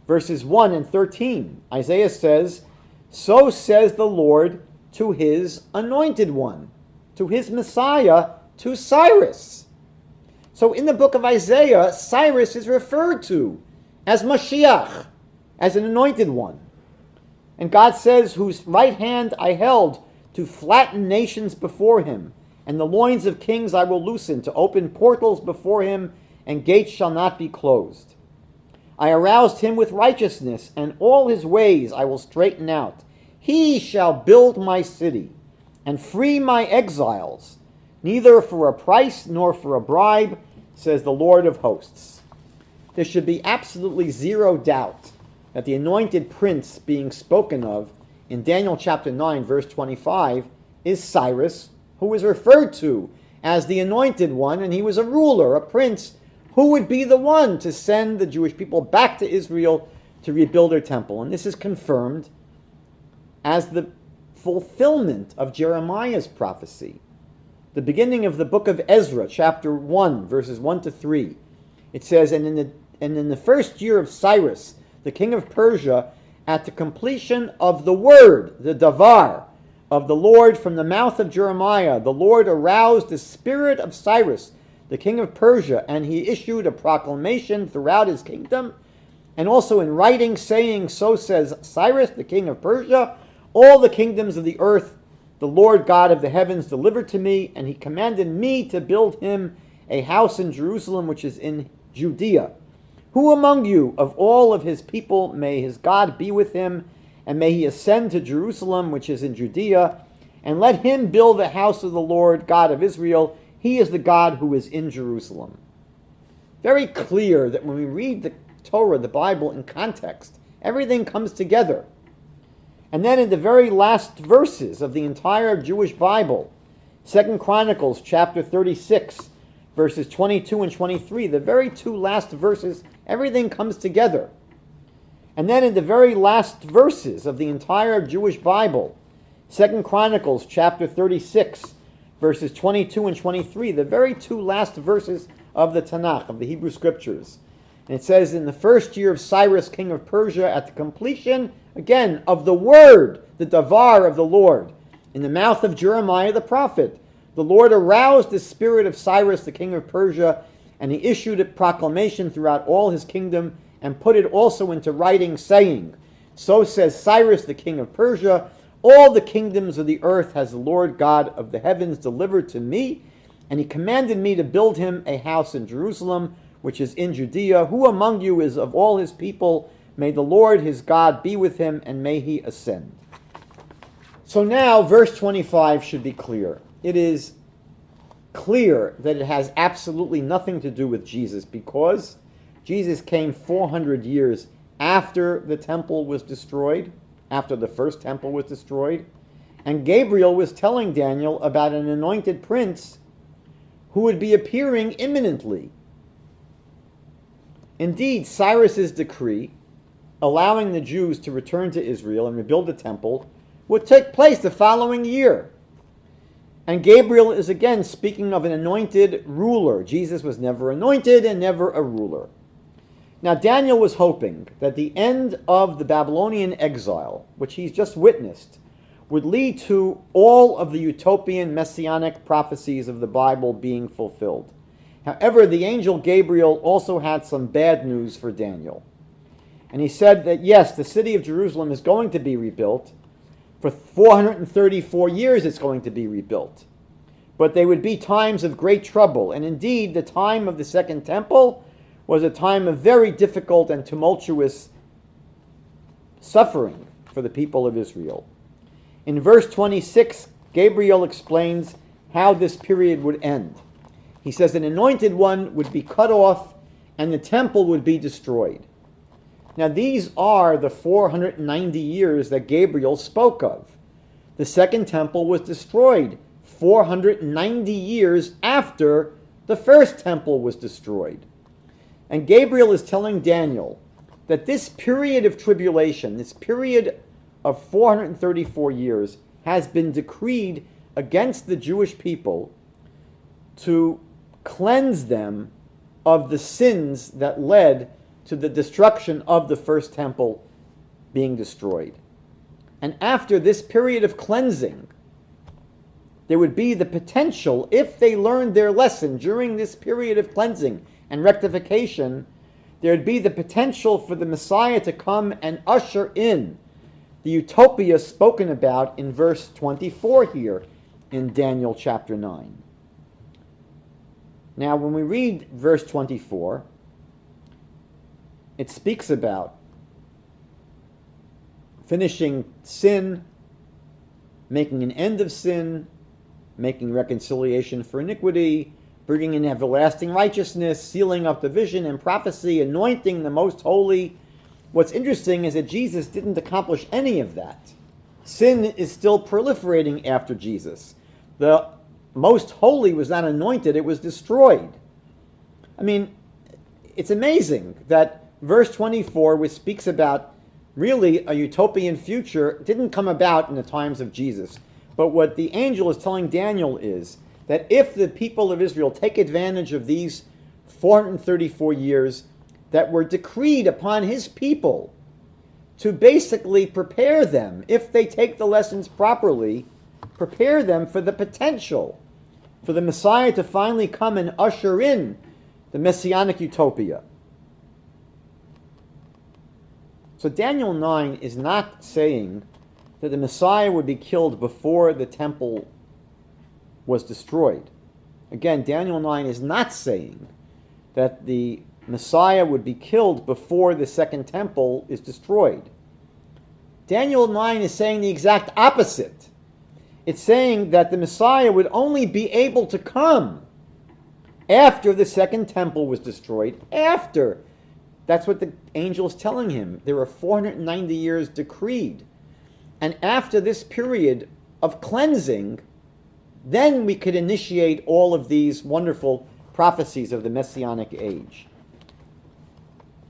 verses 1 and 13, Isaiah says, so says the Lord to his anointed one, to his Messiah, to Cyrus. So in the book of Isaiah, Cyrus is referred to as Mashiach, as an anointed one. And God says, whose right hand I held to flatten nations before him, and the loins of kings I will loosen, to open portals before him, and gates shall not be closed. I aroused him with righteousness, and all his ways I will straighten out. He shall build my city, and free my exiles, neither for a price nor for a bribe, says the Lord of hosts. There should be absolutely zero doubt that the anointed prince being spoken of in Daniel chapter 9, verse 25, is Cyrus, who is referred to as the anointed one, and he was a ruler, a prince, who would be the one to send the Jewish people back to Israel to rebuild their temple. And this is confirmed as the fulfillment of Jeremiah's prophecy. The beginning of the book of Ezra, chapter 1, verses 1 to 3. It says, and in the first year of Cyrus, the king of Persia, at the completion of the word, the davar, of the Lord from the mouth of Jeremiah, the Lord aroused the spirit of Cyrus, the king of Persia, and he issued a proclamation throughout his kingdom, and also in writing, saying, so says Cyrus, the king of Persia, all the kingdoms of the earth, the Lord God of the heavens delivered to me, and he commanded me to build him a house in Jerusalem, which is in Judea. Who among you, of all of his people, may his God be with him, and may he ascend to Jerusalem, which is in Judea, and let him build the house of the Lord God of Israel. He is the God who is in Jerusalem. Very clear that when we read the Torah, the Bible, in context, everything comes together. And then in the very last verses of the entire Jewish Bible, 2 Chronicles chapter 36, verses 22 and 23, the very two last verses, everything comes together. And then in the very last verses of the entire Jewish Bible, 2 Chronicles chapter 36, verses 22 and 23, the very two last verses of the Tanakh, of the Hebrew Scriptures. And it says, in the first year of Cyrus, king of Persia, at the completion, again, of the word, the davar of the Lord, in the mouth of Jeremiah the prophet, the Lord aroused the spirit of Cyrus, the king of Persia, and he issued a proclamation throughout all his kingdom, and put it also into writing, saying, so says Cyrus, the king of Persia, all the kingdoms of the earth has the Lord God of the heavens delivered to me, and he commanded me to build him a house in Jerusalem, which is in Judea. Who among you is of all his people? May the Lord his God be with him, and may he ascend. So now, verse 25 should be clear. It is clear that it has absolutely nothing to do with Jesus, because Jesus came 400 years after the temple was destroyed, after the first temple was destroyed, and Gabriel was telling Daniel about an anointed prince who would be appearing imminently. Indeed, Cyrus's decree allowing the Jews to return to Israel and rebuild the temple would take place the following year. And Gabriel is again speaking of an anointed ruler. Jesus was never anointed and never a ruler. Now Daniel was hoping that the end of the Babylonian exile, which he's just witnessed, would lead to all of the utopian messianic prophecies of the Bible being fulfilled. However, the angel Gabriel also had some bad news for Daniel. And he said that yes, the city of Jerusalem is going to be rebuilt. For 434 years it's going to be rebuilt. But they would be times of great trouble. And indeed, the time of the Second Temple was a time of very difficult and tumultuous suffering for the people of Israel. In verse 26, Gabriel explains how this period would end. He says an anointed one would be cut off and the temple would be destroyed. Now these are the 490 years that Gabriel spoke of. The second temple was destroyed 490 years after the first temple was destroyed. And Gabriel is telling Daniel that this period of tribulation, this period of 434 years, has been decreed against the Jewish people to cleanse them of the sins that led to the destruction of the first temple being destroyed. And after this period of cleansing, there would be the potential, if they learned their lesson during this period of cleansing and rectification, there would be the potential for the Messiah to come and usher in the utopia spoken about in verse 24 here in Daniel chapter 9. Now, when we read verse 24, it speaks about finishing sin, making an end of sin, making reconciliation for iniquity, bringing in everlasting righteousness, sealing up the vision and prophecy, anointing the most holy. What's interesting is that Jesus didn't accomplish any of that. Sin is still proliferating after Jesus. The most holy was not anointed, it was destroyed. I mean, it's amazing that verse 24, which speaks about really a utopian future, didn't come about in the times of Jesus. But what the angel is telling Daniel is that if the people of Israel take advantage of these 434 years that were decreed upon his people to basically prepare them, if they take the lessons properly, prepare them for the potential for the Messiah to finally come and usher in the Messianic utopia. So Daniel 9 is not saying that the Messiah would be killed before the temple was destroyed. Again, Daniel 9 is not saying that the Messiah would be killed before the second temple is destroyed. Daniel 9 is saying the exact opposite. It's saying that the Messiah would only be able to come after the second temple was destroyed, after. That's what the angel is telling him. There are 490 years decreed. And after this period of cleansing, then we could initiate all of these wonderful prophecies of the Messianic age.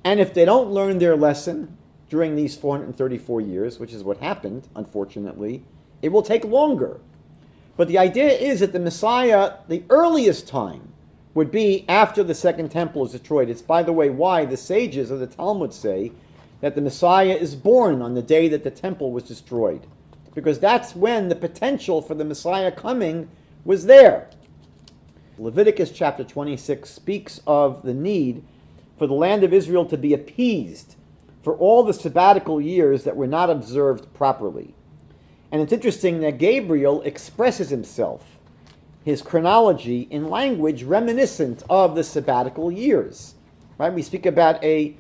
And if they don't learn their lesson during these 434 years, which is what happened, unfortunately, it will take longer. But the idea is that the Messiah, the earliest time, would be after the second temple is destroyed. It's, by the way, why the sages of the Talmud say that the Messiah is born on the day that the temple was destroyed, because that's when the potential for the Messiah coming was there. Leviticus chapter 26 speaks of the need for the land of Israel to be appeased for all the sabbatical years that were not observed properly. And it's interesting that Gabriel expresses himself, his chronology, in language reminiscent of the sabbatical years. Right? We speak about a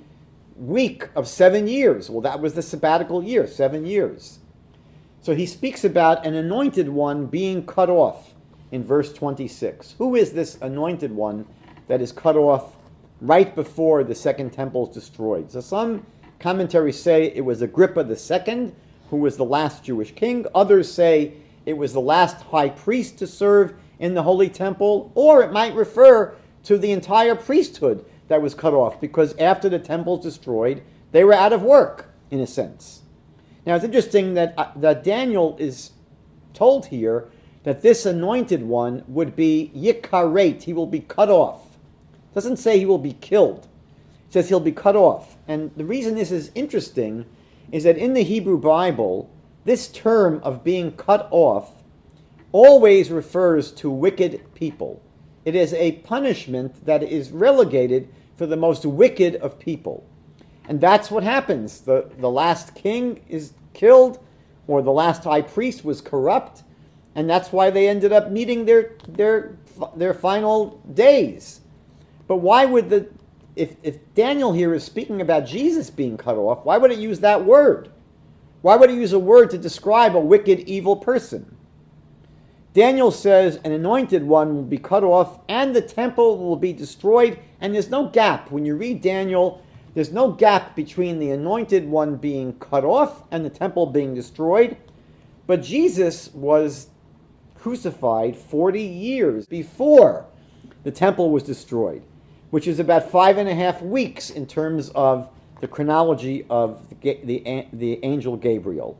week of 7 years. Well, that was the sabbatical year, 7 years. So he speaks about an anointed one being cut off in verse 26. Who is this anointed one that is cut off right before the second temple is destroyed? So some commentaries say it was Agrippa II, who was the last Jewish king. Others say it was the last high priest to serve in the Holy Temple, or it might refer to the entire priesthood that was cut off, because after the temple is destroyed, they were out of work, in a sense. Now it's interesting that Daniel is told here that this anointed one would be yikaret, he will be cut off. It doesn't say he will be killed. It says he'll be cut off. And the reason this is interesting is that in the Hebrew Bible, this term of being cut off always refers to wicked people. It is a punishment that is relegated for the most wicked of people. And that's what happens. The last king is killed, or the last high priest was corrupt, and that's why they ended up meeting their final days. But why would if Daniel here is speaking about Jesus being cut off, why would it use that word? Why would it use a word to describe a wicked, evil person? Daniel says an anointed one will be cut off and the temple will be destroyed, and there's no gap. When you read Daniel, there's no gap between the anointed one being cut off and the temple being destroyed. But Jesus was crucified 40 years before the temple was destroyed, which is about 5.5 weeks in terms of the chronology of the angel Gabriel.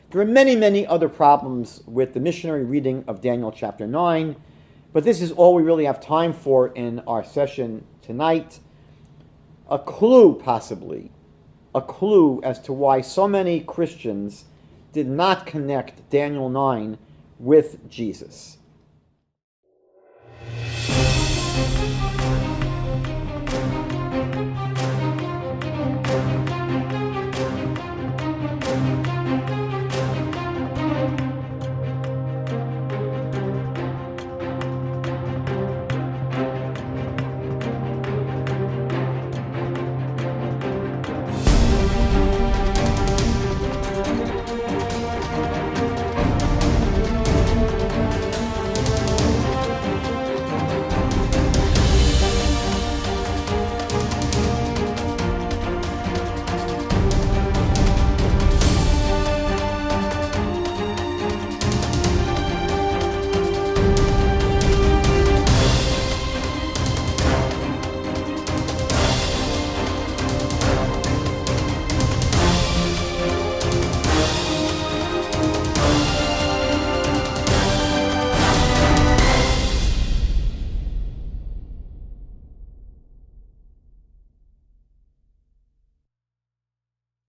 There are many, many other problems with the missionary reading of Daniel chapter 9, but this is all we really have time for in our session tonight. A clue, possibly, a clue as to why so many Christians did not connect Daniel 9 with Jesus.